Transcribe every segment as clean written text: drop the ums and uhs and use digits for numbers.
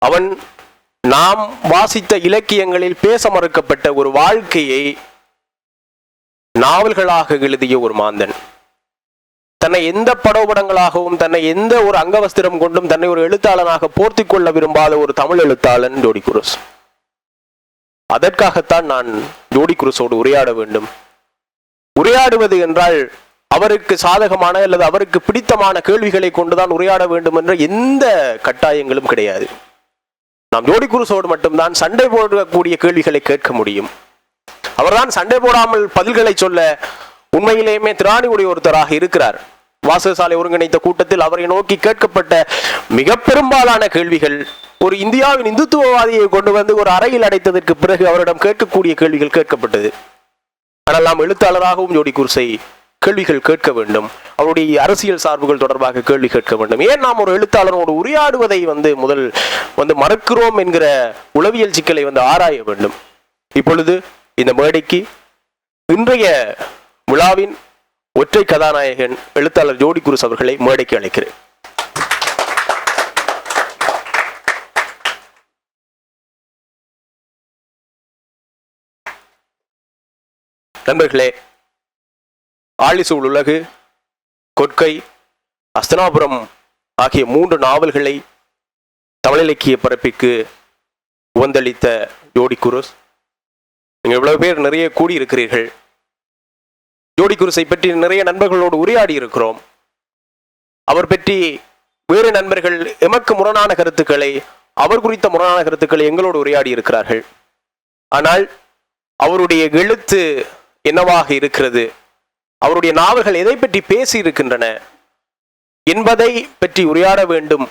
அவன் நாம் வாசித்த இலக்கியங்களில் பேச மறுக்கப்பட்ட ஒரு வாழ்க்கையை நாவல்களாக எழுதிய ஒரு மாந்தன். தன்னை எந்த படோபடங்களாகவும் தன்னை எந்த ஒரு அங்கவஸ்திரம் கொண்டும் தன்னை ஒரு எழுத்தாளனாக போர்த்தி கொள்ள விரும்பாத ஒரு தமிழ் எழுத்தாளன் ஜோடி குரூஸ். அதற்காகத்தான் நான் ஜோடி குரூஸோடு உரையாட வேண்டும். உரையாடுவது என்றால் அவருக்கு சாதகமான அல்லது அவருக்கு பிடித்தமான கேள்விகளை கொண்டுதான் உரையாட வேண்டும் என்ற எந்த கட்டாயங்களும் கிடையாது. நாம் ஜோடி குரூஸோடு மட்டும்தான் சண்டை போடக்கூடிய கேள்விகளை கேட்க முடியும். அவர்தான் சண்டை போடாமல் பதில்களை சொல்ல உண்மையிலேயுமே திராணி உடைய ஒருத்தராக இருக்கிறார். வாசகசாலை ஒருங்கிணைத்த கூட்டத்தில் அவரை நோக்கி கேட்கப்பட்ட மிக பெரும்பாலான கேள்விகள் ஒரு இந்தியாவின் இந்துத்துவவாதியை கொண்டு வந்து ஒரு அறையில் அடைத்ததற்கு பிறகு அவரிடம் கேட்கக்கூடிய கேள்விகள் கேட்கப்பட்டது. ஆனால் நாம் எழுத்தாளராகவும் ஜோடி குரூஸை கேள்விகள் கேட்க வேண்டும். அவருடைய அரசியல் சார்புகள் தொடர்பாக கேள்வி கேட்க வேண்டும். ஏன் நாம் ஒரு எழுத்தாளரோடு உரையாடுவதை முதல் மறக்கிறோம் என்கிற உளவியல் சிக்கலை ஆராய வேண்டும். இப்பொழுது இந்த மேடைக்கு இன்றைய விழாவின் ஒற்றை கதாநாயகன் எழுத்தாளர் ஜோடி குரூஸ் அவர்களை மேடைக்கு அழைக்கிறேன். நண்பர்களே, ஆழிசூழ் உலகு, கொற்கை, அஸ்தனாபுரம் ஆகிய 3 நாவல்களை தமிழ் இலக்கிய பரப்பிற்கு உவந்தளித்த ஜோடி குரூஸ், நீங்கள் இவ்வளவு பேர் நிறைய கூடியிருக்கிறீர்கள். ஜோடி குரூஸை பற்றி நிறைய நண்பர்களோடு உரையாடி இருக்கிறோம். அவர் பற்றி வேறு நண்பர்கள் எமக்கு முரணான கருத்துக்களை, அவர் குறித்த முரணான கருத்துக்களை எங்களோடு உரையாடி இருக்கிறார்கள். ஆனால் அவருடைய எழுத்து என்னவாக இருக்கிறது, அவருடைய நாவல்கள் எதை பற்றி பேசி இருக்கின்றன என்பதை பற்றி உரையாட வேண்டும்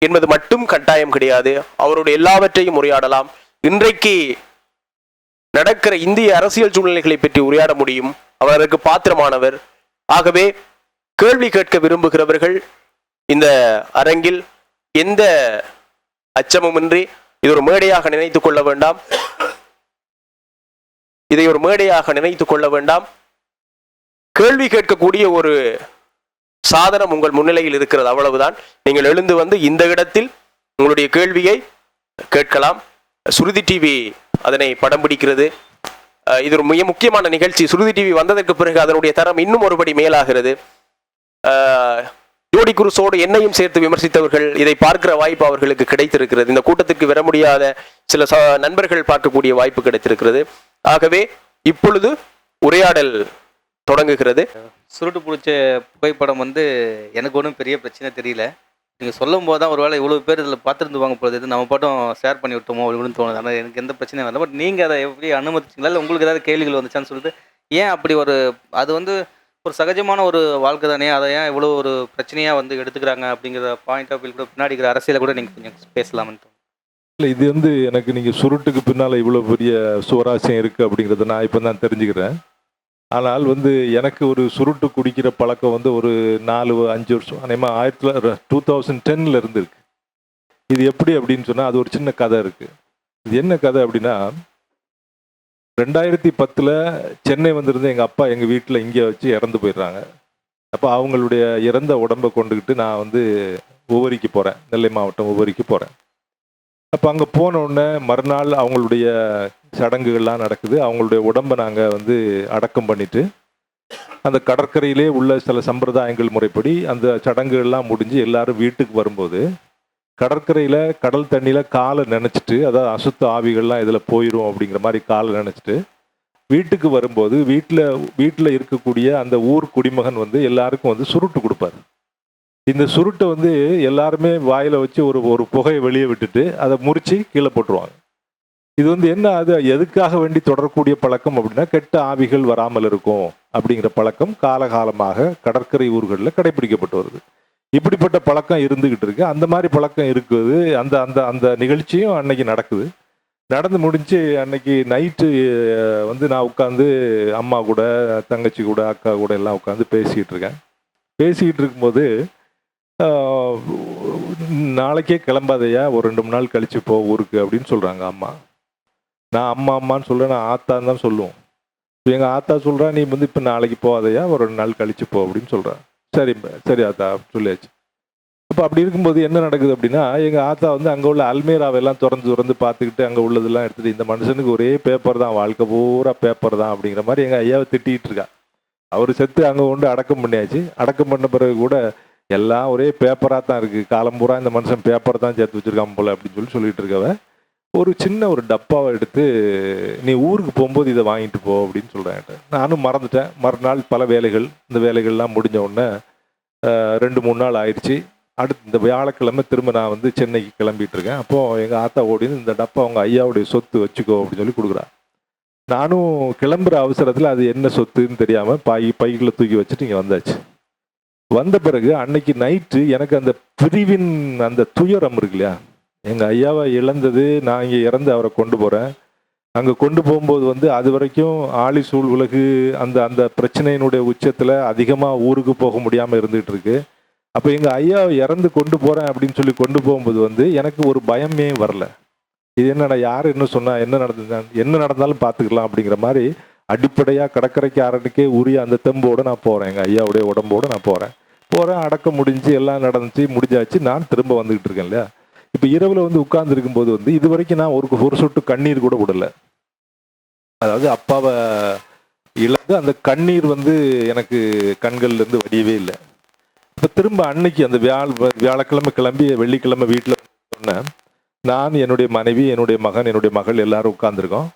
என்பது மட்டும் கட்டாயம் கிடையாது. அவருடைய எல்லாவற்றையும் உரையாடலாம். இன்றைக்கு நடக்கிற இந்திய அரசியல் சூழ்நிலைகளை பற்றி உரையாட முடியும். அவர் அதற்கு பாத்திரமானவர். ஆகவே கேள்வி கேட்க விரும்புகிறவர்கள் இந்த அரங்கில் எந்த அச்சமுமின்றி இது ஒரு மேடையாக நினைத்துக் கொள்ள வேண்டாம். இதை ஒரு மேடையாக நினைத்துக் கொள்ள வேண்டாம். கேள்வி கேட்கக்கூடிய ஒரு சாதனம் உங்கள் முன்னிலையில் இருக்கிறது, அவ்வளவுதான். நீங்கள் எழுந்து இந்த இடத்தில் உங்களுடைய கேள்வியை கேட்கலாம். சுருதி டிவி அதனை படம் பிடிக்கிறது. இது ஒரு மிக முக்கியமான நிகழ்ச்சி. சுருதி டிவி வந்ததற்கு பிறகு அதனுடைய தரம் இன்னும் ஒருபடி மேலாகிறது. ஜோடி குரூஸோடு என்னையும் சேர்த்து விமர்சித்தவர்கள் இதை பார்க்கிற வாய்ப்பு அவர்களுக்கு கிடைத்திருக்கிறது. இந்த கூட்டத்திற்கு வர முடியாத சில நண்பர்கள் பார்க்கக்கூடிய வாய்ப்பு கிடைத்திருக்கிறது. ஆகவே இப்பொழுது உரையாடல் தொடங்குகிறது. சுருட்டு பிடிச்ச புகைப்படம் எனக்கு ஒன்றும் பெரிய பிரச்சனை தெரியல. நீங்கள் சொல்லும் போது தான் ஒரு வேளை இவ்வளோ பேர் இதில் பார்த்துருந்துவாங்க பொழுது நம்ம பாட்டும் ஷேர் பண்ணி விட்டோமோ அப்படின்னு தோணுது. ஆனால் எனக்கு எந்த பிரச்சனையும் வரல. பட் நீங்கள் அதை எப்படி அனுமதிச்சிங்களா, இல்லை உங்களுக்கு ஏதாவது கேள்விகள் வந்துச்சான்னு சொல்லிட்டு ஏன் அப்படி அது ஒரு சகஜமான ஒரு வாழ்க்கை தானே, அதை ஏன் இவ்வளோ ஒரு பிரச்சனையாக எடுத்துக்கிறாங்க அப்படிங்கிற பாயிண்ட் ஆஃப் வியூ கூட பின்னாடி இருக்கிற அரசியலை கூட நீங்கள் கொஞ்சம் பேசலாம்னு தோணும். இல்லை, இது எனக்கு நீங்கள் சுருட்டுக்கு பின்னால் இவ்வளோ பெரிய சுவராசியம் இருக்குது அப்படிங்கிறத நான் இப்போ தான் தெரிஞ்சுக்கிறேன். ஆனால் எனக்கு ஒரு சுருட்டு குடிக்கிற பழக்கம் ஒரு 4-5 வருஷம் அநேகமாக 2010 இருந்துருக்கு. இது எப்படி அப்படின்னு சொன்னால் அது ஒரு சின்ன கதை இருக்குது. இது என்ன கதை அப்படின்னா, 2010 சென்னை வந்திருந்த எங்கள் அப்பா எங்கள் வீட்டில் இங்கே வச்சு இறந்து போயிடுறாங்க. அப்போ அவங்களுடைய இறந்த உடம்பை கொண்டுக்கிட்டு நான் உவரிக்கு போகிறேன், நெல்லை மாவட்டம் உவரிக்கு போகிறேன். அப்போ அங்கே போன உடனே மறுநாள் அவங்களுடைய சடங்குகள்லாம் நடக்குது. அவங்களுடைய உடம்பை நாங்கள் அடக்கம் பண்ணிவிட்டு அந்த கடற்கரையிலே உள்ள சில சம்பிரதாயங்கள் முறைப்படி அந்த சடங்குகள்லாம் முடிஞ்சு எல்லாரும் வீட்டுக்கு வரும்போது கடற்கரையில் கடல் தண்ணியில் காலை நினச்சிட்டு, அதாவது அசுத்த ஆவிகள்லாம் இதில் போயிடும் அப்படிங்கிற மாதிரி காலை நினச்சிட்டு வீட்டுக்கு வரும்போது வீட்டில் இருக்கக்கூடிய அந்த ஊர் குடிமகன் எல்லாருக்கும் சுருட்டு கொடுப்பாரு. இந்த சுருட்டை எல்லாருமே வாயில் வச்சு ஒரு புகையை வெளியே விட்டுட்டு அதை முறித்து கீழே போட்டுருவாங்க. இது என்ன, அது எதுக்காக வேண்டி தொடரக்கூடிய பழக்கம் அப்படின்னா, கெட்ட ஆவிகள் வராமல் இருக்கும் அப்படிங்கிற பழக்கம் காலகாலமாக கடற்கரை ஊர்களில் கடைபிடிக்கப்பட்டு வருது. இப்படிப்பட்ட பழக்கம் இருந்துகிட்டு இருக்கு. அந்த மாதிரி பழக்கம் இருக்குது. அந்த அந்த அந்த நிகழ்ச்சியும் அன்னைக்கு நடக்குது. நடந்து முடிஞ்சு அன்னைக்கு நைட்டு நான் உட்காந்து அம்மா கூட, தங்கச்சி கூட, அக்கா கூட எல்லாம் உட்காந்து பேசிக்கிட்டு இருக்கேன். பேசிக்கிட்டு இருக்கும்போது நாளைக்கே கிளம்பாதையா, ஒரு 2-3 நாள் கழிச்சு போ ஊருக்கு அப்படின்னு சொல்கிறாங்க அம்மா. நான் அம்மான்னு சொல்கிறேன், நான் ஆத்தான்னு தான் சொல்லுவோம். எங்கள் ஆத்தா சொல்கிறா, நீ இப்போ நாளைக்கு போகாதையா, ஒரு 2 நாள் கழிச்சு போ அப்படின்னு சொல்கிறேன். சரி ஆத்தா சொல்லியாச்சு. அப்போ அப்படி இருக்கும்போது என்ன நடக்குது அப்படின்னா, எங்கள் ஆத்தா வந்து அங்கே உள்ள அல்மேராவெல்லாம் திறந்து பார்த்துக்கிட்டு அங்கே உள்ளதெல்லாம் எடுத்துகிட்டு, இந்த மனுஷனுக்கு ஒரே பேப்பர் தான், வாழ்க்கை பூரா பேப்பர் தான் அப்படிங்கிற மாதிரி எங்கள் ஐயாவை திட்டிகிட்டு இருக்கா. அவர் செத்து அங்கே கொண்டு அடக்கம் பண்ணியாச்சு. அடக்கம் பண்ண பிறகு கூட எல்லாம் ஒரே பேப்பராக தான் இருக்குது, காலம் பூரா இந்த மனுஷன் பேப்பர் தான் சேர்த்து வச்சுருக்கான் போல அப்படின்னு சொல்லிட்டு இருக்கவ ஒரு சின்ன ஒரு டப்பாவை எடுத்து, நீ ஊருக்கு போகும்போது இதை வாங்கிட்டு போ அப்படின்னு சொல்கிறேன். நானும் மறந்துட்டேன். மறுநாள் பல வேலைகள், இந்த வேலைகள்லாம் முடிஞ்ச உடனே 2-3 நாள் ஆயிடுச்சு. அடுத்து இந்த வியாழக்கிழமை திரும்ப நான் வந்து சென்னைக்கு கிளம்பிட்டு இருக்கேன். அப்போது எங்கள் ஆத்தா ஓடின்னு இந்த டப்பா அவங்க ஐயாவுடைய சொத்து வச்சுக்கோ அப்படின்னு சொல்லி கொடுக்குறா. நானும் கிளம்புற அவசரத்தில் அது என்ன சொத்துன்னு தெரியாமல் பைகளை தூக்கி வச்சுட்டு இங்கே வந்தாச்சு. வந்த பிறகு அன்னைக்கு நைட்டு எனக்கு அந்த பிரிவின் அந்த துயரம் இருக்கு இல்லையா, எங்கள் ஐயாவை இழந்தது, நான் இங்கே இறந்து அவரை கொண்டு போகிறேன். அங்கே கொண்டு போகும்போது வந்து அது வரைக்கும் ஆழி சூழ் உலகு அந்த அந்த பிரச்சனையினுடைய உச்சத்தில் அதிகமாக ஊருக்கு போக முடியாமல் இருந்துகிட்டு இருக்கு. அப்போ எங்கள் ஐயாவை இறந்து கொண்டு போகிறேன் அப்படின்னு சொல்லி கொண்டு போகும்போது வந்து எனக்கு ஒரு பயமே வரல. இது என்னடா, யார் என்ன சொன்னால் என்ன நடந்தாலும் பார்த்துக்கலாம் அப்படிங்கிற மாதிரி அடிப்படையாக கடற்கரைக்கு அரணுக்கே உரிய அந்த தெம்போடு நான் போகிறேன். எங்கள் ஐயாவுடைய உடம்போடு நான் போகிறேன். அடக்கம் முடிஞ்சு எல்லாம் நடந்துச்சு, முடிஞ்சாச்சு. நான் திரும்ப வந்துக்கிட்டு இருக்கேன் இல்லையா. இப்போ இரவில் வந்து உட்கார்ந்துருக்கும் போது வந்து இது வரைக்கும் நான் ஒரு சொட்டு கண்ணீர் கூட விடலை. அதாவது அப்பாவை இழந்து அந்த கண்ணீர் வந்து எனக்கு கண்கள்லேருந்து வடியவே இல்லை. இப்போ திரும்ப அன்னைக்கு அந்த வியாழக்கிழமை கிளம்பி வெள்ளிக்கிழமை வீட்டில் சொன்னேன். நான், என்னுடைய மனைவி, என்னுடைய மகன், என்னுடைய மகள் எல்லாரும் உட்காந்துருக்கோம்.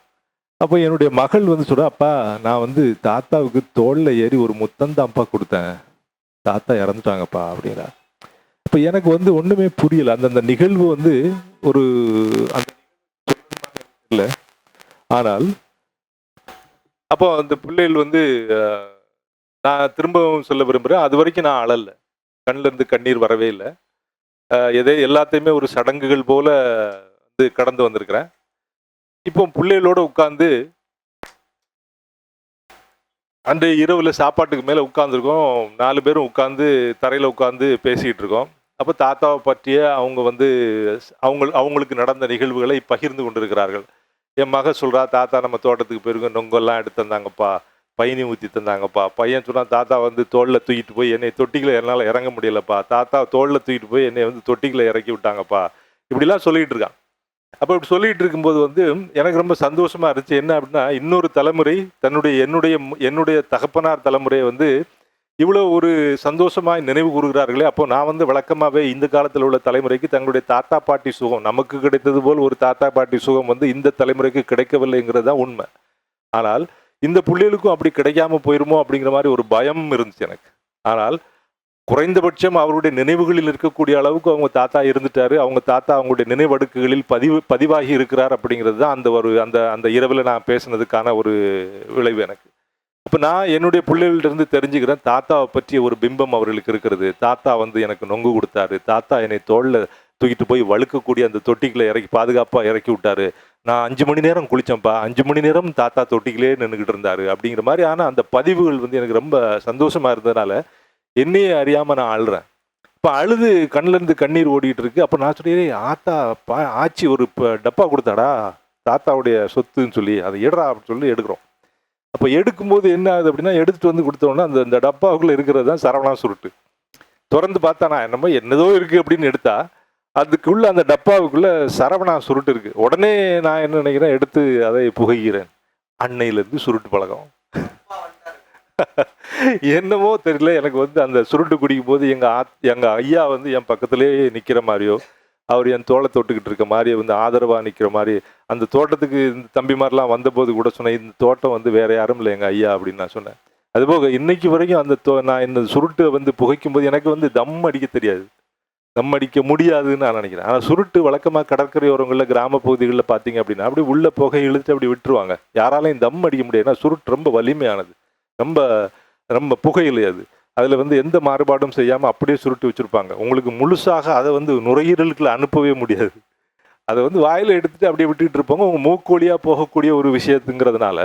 அப்போ என்னுடைய மகள் வந்து சொல்கிறா, அப்பா நான் வந்து தாத்தாவுக்கு தோளில் ஏறி ஒரு முத்தந்தான்ப்பா கொடுத்தேன், தாத்தா இறந்துட்டாங்கப்பா அப்படிங்கிறா. இப்போ எனக்கு வந்து ஒன்றுமே புரியலை. அந்த நிகழ்வு வந்து ஒரு அந்த இல்லை. ஆனால் அப்போ அந்த பிள்ளைகள் வந்து நான் திரும்பவும் சொல்ல விரும்புகிறேன், அது வரைக்கும் நான் அழலை, கண்ணிலேருந்து கண்ணீர் வரவே இல்லை. எல்லாத்தையுமே ஒரு சடங்குகள் போல வந்து கடந்து வந்திருக்கிறேன். இப்போ பிள்ளைகளோட உட்காந்து அன்று இரவில் சாப்பாட்டுக்கு மேலே உட்காந்துருக்கோம். 4 பேரும் உட்காந்து தரையில் உட்காந்து பேசிக்கிட்டு இருக்கோம். அப்போ தாத்தாவை பற்றிய அவங்க வந்து அவங்களுக்கு நடந்த நிகழ்வுகளை பகிர்ந்து கொண்டிருக்கிறார்கள். என் மக சொல்கிறா, தாத்தா நம்ம தோட்டத்துக்கு போயிருக்கோம், நொங்கெல்லாம் எடுத்து தந்தாங்கப்பா, பயணி ஊற்றி தந்தாங்கப்பா. பையன் சொன்னால், தாத்தா வந்து தோளில் தூக்கிட்டு போய் என்னை தொட்டிகளை என்னால் இறங்க முடியலப்பா, தாத்தா தோளில் தூக்கிட்டு போய் என்னை வந்து தொட்டிகளை இறக்கி விட்டாங்கப்பா, இப்படிலாம் சொல்லிகிட்டு இருக்கான். அப்போ இப்படி சொல்லிகிட்டு இருக்கும்போது வந்து எனக்கு ரொம்ப சந்தோஷமாக இருந்துச்சு. என்ன அப்படின்னா, இன்னொரு தலைமுறை என்னுடைய தகப்பனார் தலைமுறையை வந்து இவ்வளோ ஒரு சந்தோஷமாக நினைவு கூறுகிறார்களே. அப்போ நான் வந்து வழக்கமாகவே இந்த காலத்தில் உள்ள தலைமுறைக்கு தங்களுடைய தாத்தா பாட்டி சுகம், நமக்கு கிடைத்தது போல் ஒரு தாத்தா பாட்டி சுகம் வந்து இந்த தலைமுறைக்கு கிடைக்கவில்லைங்கிறது தான் உண்மை. ஆனால் இந்த பிள்ளைகளுக்கும் அப்படி கிடைக்காம போயிருமோ அப்படிங்கிற மாதிரி ஒரு பயம் இருந்துச்சு எனக்கு. ஆனால் குறைந்தபட்சம் அவருடைய நினைவுகளில் இருக்கக்கூடிய அளவுக்கு அவங்க தாத்தா இருந்துட்டாரு, அவங்க தாத்தா அவங்களுடைய நினைவடுக்குகளில் பதிவாகி இருக்கிறார் அப்படிங்கிறது தான் அந்த இரவில் நான் பேசுனதுக்கான ஒரு விளைவு எனக்கு. இப்போ நான் என்னுடைய பிள்ளைகள்கிட்ட தெரிஞ்சுக்கிறேன், தாத்தாவை பற்றிய ஒரு பிம்பம் அவர்களுக்கு இருக்கிறது. தாத்தா வந்து எனக்கு நொங்கு கொடுத்தாரு, தாத்தா என்னை தோளில் தூக்கிட்டு போய் வழுக்கக்கூடிய அந்த தொட்டிகளை பாதுகாப்பாக இறக்கி விட்டாரு, நான் 5 மணி நேரம் குளித்தேன்ப்பா, 5 மணி நேரம் தாத்தா தொட்டிகளே நின்றுக்கிட்டு இருந்தாரு அப்படிங்கிற மாதிரி. ஆனால் அந்த பதிவுகள் வந்து எனக்கு ரொம்ப சந்தோஷமாக இருந்ததுனால என்னையே அறியாமல் நான் அழுறேன். இப்போ அழுது கண்ணிலேருந்து கண்ணீர் ஓடிட்டு இருக்கு. அப்போ நான் சொல்லிடுறேன், ஆச்சி ஒரு டப்பா கொடுத்தாடா, தாத்தாவுடைய சொத்துன்னு சொல்லி, அதை எடுறா அப்படின்னு சொல்லி எடுக்கிறோம். அப்போ எடுக்கும்போது என்ன ஆகுது அப்படின்னா, எடுத்துகிட்டு வந்து கொடுத்தோன்னா அந்த டப்பாவுக்குள்ளே இருக்கிறது தான் சரவணா சுருட்டு. திறந்து பார்த்தா நான் என்னதோ இருக்குது அப்படின்னு எடுத்தா அதுக்குள்ளே அந்த டப்பாவுக்குள்ளே சரவணா சுருட்டு இருக்குது. உடனே நான் என்ன நினைக்கிறேன், எடுத்து அதை புகைகிறேன். அன்னையிலேருந்து சுருட்டு பழக்கம். என்னமோ தெரியல, எனக்கு வந்து அந்த சுருட்டு குடிக்கும் போது எங்கள் ஐயா வந்து என் பக்கத்துலேயே நிற்கிற மாதிரியோ, அவர் என் தோளை தொட்டுக்கிட்டு இருக்க மாதிரி வந்து ஆதரவாக நிற்கிற மாதிரி. அந்த தோட்டத்துக்கு இந்த தம்பிமாரெலாம் வந்தபோது கூட சொன்னேன், இந்த தோட்டம் வந்து வேறு யாரும் இல்லை எங்கள் ஐயா அப்படின்னு நான் சொன்னேன். அதுபோக இன்னைக்கு வரைக்கும் நான் இந்த சுருட்டை வந்து புகைக்கும் போது எனக்கு வந்து தம் அடிக்க தெரியாது, தம் அடிக்க முடியாதுன்னு நான் நினைக்கிறேன். ஆனால் சுருட்டு வழக்கமாக கடற்கரையோரங்களில் கிராம பகுதிகளில் பார்த்தீங்க அப்படின்னா அப்படி உள்ள புகை இழுத்து அப்படி விட்டுருவாங்க, யாராலையும் தம் அடிக்க முடியாது. ஏன்னா சுருட்டு ரொம்ப வலிமையானது, ரொம்ப ரொம்ப புகையிலை அது. அதில் வந்து எந்த மாறுபாடும் செய்யாமல் அப்படியே சுருட்டி வச்சுருப்பாங்க. உங்களுக்கு முழுசாக அதை வந்து நுரையீரலுக்குள்ள அனுப்பவே முடியாது. அதை வந்து வாயில் எடுத்துகிட்டு அப்படியே விட்டுக்கிட்டு இருப்பாங்க. உங்கள் மூக்கு வழியாக போகக்கூடிய ஒரு விஷயத்துங்கிறதுனால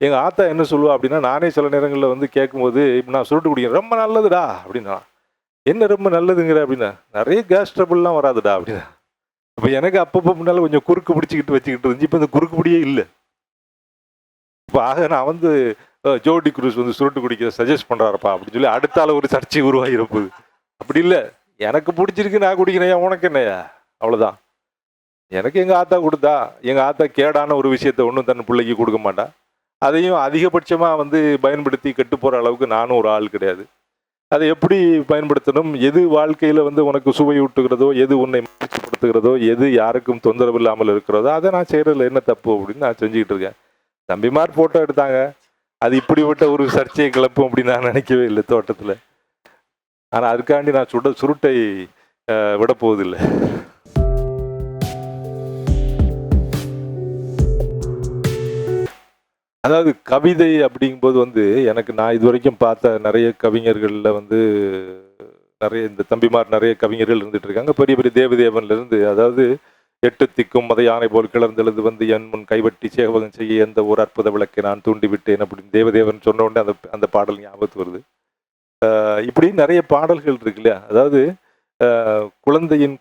எங்கள் ஆத்தா என்ன சொல்லுவா அப்படின்னா, நானே சில நேரங்களில் வந்து கேட்கும்போது, இப்போ நான் சுருட்டு குடிக்கிறேன், ரொம்ப நல்லதுடா அப்படின்னா. என்ன ரொம்ப நல்லதுங்கிற அப்படின்னா, நிறைய கேஸ் ட்ரபிள்லாம் வராதுடா அப்படின்னா. அப்போ எனக்கு அப்பப்போ முன்னால் கொஞ்சம் குறுக்கு பிடிச்சிக்கிட்டு வச்சுக்கிட்டு இருந்துச்சு. இப்போ இந்த குறுக்கு பிடியே இல்லை. இப்போ ஆக நான் வந்து ஜோடி குரூஸ் வந்து சுருட்டு குடிக்கிற சஜஸ்ட் பண்ணுறாருப்பா அப்படின்னு சொல்லி அடுத்தால ஒரு சர்ச்சை உருவாகிருப்பது. அப்படி இல்லை, எனக்கு பிடிச்சிருக்கு நான் குடிக்கிறேன், உனக்கு என்னையா, அவ்வளோதான். எனக்கு எங்கள் ஆத்தா கொடுத்தா, எங்கள் ஆத்தா கேடான ஒரு விஷயத்த ஒன்றும் தன் பிள்ளைக்கு கொடுக்க மாட்டா. அதையும் அதிகபட்சமாக வந்து பயன்படுத்தி கெட்டு போகிற அளவுக்கு நானும் ஒரு ஆள் கிடையாது. அதை எப்படி பயன்படுத்தணும், எது வாழ்க்கையில் வந்து உனக்கு சுவை ஊட்டுகிறதோ, எது உன்னை மகிழ்ச்சிப்படுத்துகிறதோ, எது யாருக்கும் தொந்தரவு இல்லாமல் இருக்கிறதோ, அதை நான் செய்கிறதுல என்ன தப்பு அப்படின்னு நான் செஞ்சுக்கிட்டு இருக்கேன். தம்பிமார் ஃபோட்டோ எடுத்தாங்க, அது இப்படிப்பட்ட ஒரு சர்ச்சையை கிளப்பும் அப்படின்னு நான் நினைக்கவே இல்லை தோட்டத்தில். ஆனால் அதுக்காண்டி நான் சுருட்டை விட போவதில்லை. அதாவது கவிதை அப்படிங்கும்போது வந்து எனக்கு நான் இது வரைக்கும் பார்த்த நிறைய கவிஞர்களில் வந்து நிறைய இந்த தம்பிமார் நிறைய கவிஞர்கள் இருந்துட்டு இருக்காங்க. பெரிய பெரிய தேவதேவன்லேருந்து, அதாவது எட்டு திக்கும் மத யானை போல் கிளர்ந்தெழுது வந்து என் முன் கைவட்டி சேவகம் செய்ய எந்த ஒரு அற்புத விளக்கை நான் தூண்டி விட்டேன் அப்படின்னு தேவதேவன் சொன்ன உடனே அந்த பாடல் ஞாபகத்து வருது. இப்படி நிறைய பாடல்கள் இருக்கு இல்லையா. அதாவது குழந்தையின்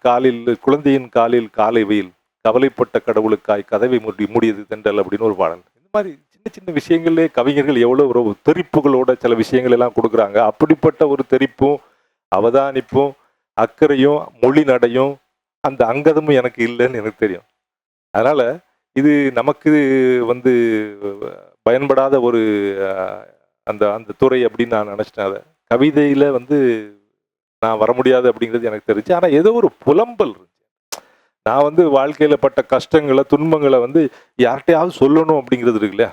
காலில் காலை வெயில் கவலைப்பட்ட கடவுளுக்காய் கதவை மூடியது தென்றல் அப்படின்னு ஒரு பாடல். இந்த மாதிரி சின்ன சின்ன விஷயங்கள்லேயே கவிஞர்கள் எவ்வளோ ஒரு தெரிப்புகளோட சில விஷயங்கள் எல்லாம் கொடுக்குறாங்க. அப்படிப்பட்ட ஒரு தெரிப்பும் அவதானிப்பும் அக்கறையும் மொழி நடையும் அந்த அங்கதமும் எனக்கு இல்லைன்னு எனக்கு தெரியும். அதனால இது நமக்கு வந்து பயன்படாத ஒரு அந்த அந்த துறை அப்படின்னு நான் நினச்சிட்டேன். அதை கவிதையில் வந்து நான் வர முடியாது அப்படிங்கிறது எனக்கு தெரிஞ்சு. ஆனால் ஏதோ ஒரு புலம்பல் இருந்துச்சு. நான் வந்து வாழ்க்கையில் பட்ட கஷ்டங்களை துன்பங்களை வந்து யார்கிட்டையாவது சொல்லணும் அப்படிங்கிறது இருக்கு இல்லையா.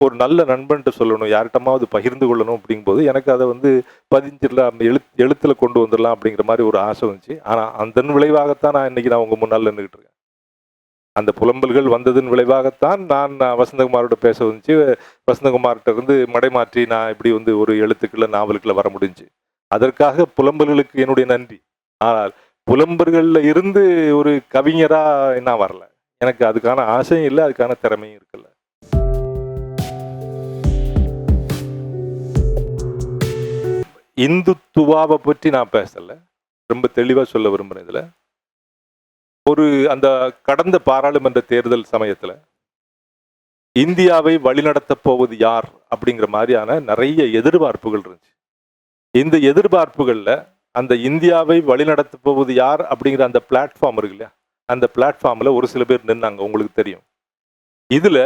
ஒரு நல்ல நண்பன்ட்டு சொல்லணும், யார்கிட்டமாவது பகிர்ந்து கொள்ளணும் அப்படிங்கும்போது எனக்கு அதை வந்து பதிஞ்சிடலாம், எழுத்தில் கொண்டு வந்துடலாம் அப்படிங்கிற மாதிரி ஒரு ஆசை வந்துச்சு. ஆனால் அதன் விளைவாகத்தான் நான் இன்னைக்கு நான் உங்கள் முன்னால் நின்றுக்கிட்டு இருக்கேன். அந்த புலம்பல்கள் வந்ததன் விளைவாகத்தான் நான் வசந்தகுமாரோட பேச வந்துச்சு. வசந்தகுமார்கிட்ட இருந்து மடைமாற்றி நான் இப்படி வந்து ஒரு எழுத்துக்களை நாவலுக்குள்ள வர முடிஞ்சு. அதற்காக புலம்பல்களுக்கு என்னுடைய நன்றி. ஆனால் புலம்பர்களில் இருந்து ஒரு கவிஞராக நான் வரல. எனக்கு அதுக்கான ஆசையும் இல்லை, அதுக்கான திறமையும் இருக்குல்ல. இந்துத்துவாவை பற்றி நான் பேசலை, ரொம்ப தெளிவாக சொல்ல விரும்புகிறேன். இதில் ஒரு அந்த கடந்த பாராளுமன்ற தேர்தல் சமயத்தில் இந்தியாவை வழிநடத்தப் போவது யார் அப்படிங்கிற மாதிரியான நிறைய எதிர்பார்ப்புகள் இருந்துச்சு. இந்த எதிர்பார்ப்புகளில் அந்த இந்தியாவை வழிநடத்தப் போவது யார் அப்படிங்கிற அந்த பிளாட்ஃபார்ம் இருக்கு இல்லையா, அந்த பிளாட்ஃபார்மில் ஒரு சில பேர் நின்னாங்க, உங்களுக்கு தெரியும். இதில்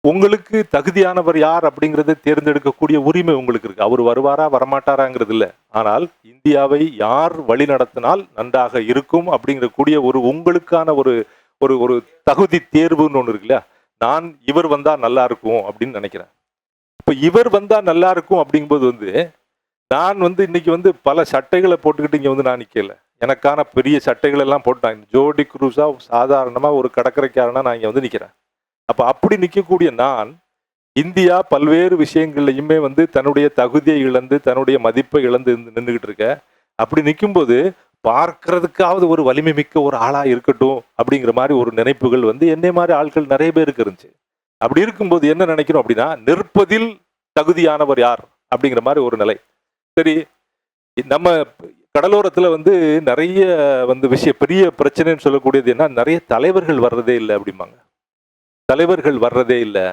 உங்களுக்கு தகுதியானவர் யார் அப்படிங்கிறத தேர்ந்தெடுக்கக்கூடிய உரிமை உங்களுக்கு இருக்கு. அவர் வருவாரா வரமாட்டாராங்கிறது இல்லை. ஆனால் இந்தியாவை யார் வழி நடத்தினால் நன்றாக இருக்கும் அப்படிங்கிற கூடிய ஒரு உங்களுக்கான ஒரு ஒரு ஒரு தகுதி தேர்வுன்னு ஒன்று இருக்கு இல்லையா. நான் இவர் வந்தா நல்லா இருக்கும் அப்படின்னு நினைக்கிறேன். இப்போ இவர் வந்தா நல்லா இருக்கும் அப்படிங்கும்போது வந்து நான் வந்து இன்னைக்கு வந்து பல சட்டைகளை போட்டுக்கிட்டு இங்கே வந்து நான் நிற்கல. எனக்கான பெரிய சட்டைகள் எல்லாம் போட்டாங்க. ஜோடி குரூஸா சாதாரணமாக ஒரு கடற்கரைக்காரனா நான் இங்கே வந்து நிற்கிறேன். அப்போ அப்படி நிற்கக்கூடிய நான் இந்தியா பல்வேறு விஷயங்கள்லையுமே வந்து தன்னுடைய தகுதியை இழந்து தன்னுடைய மதிப்பை இழந்து நின்றுக்கிட்டு இருக்க. அப்படி நிற்கும்போது பார்க்கறதுக்காவது ஒரு வலிமை மிக்க ஒரு ஆளாக இருக்கட்டும் அப்படிங்கிற மாதிரி ஒரு நினைப்புகள் வந்து என்னை மாதிரி ஆட்கள் நிறைய பேருக்கு இருந்துச்சு. அப்படி இருக்கும்போது என்ன நினைக்கிறோம் அப்படின்னா, நிற்பதில் தகுதியானவர் யார் அப்படிங்கிற மாதிரி ஒரு நிலை. சரி, நம்ம கடலோரத்தில் வந்து நிறைய வந்து பெரிய பிரச்சனைன்னு சொல்லக்கூடியது என்ன, நிறைய தலைவர்கள் வர்றதே இல்லை அப்படிம்பாங்க. தலைவர்கள் வர்றதே இல்லை,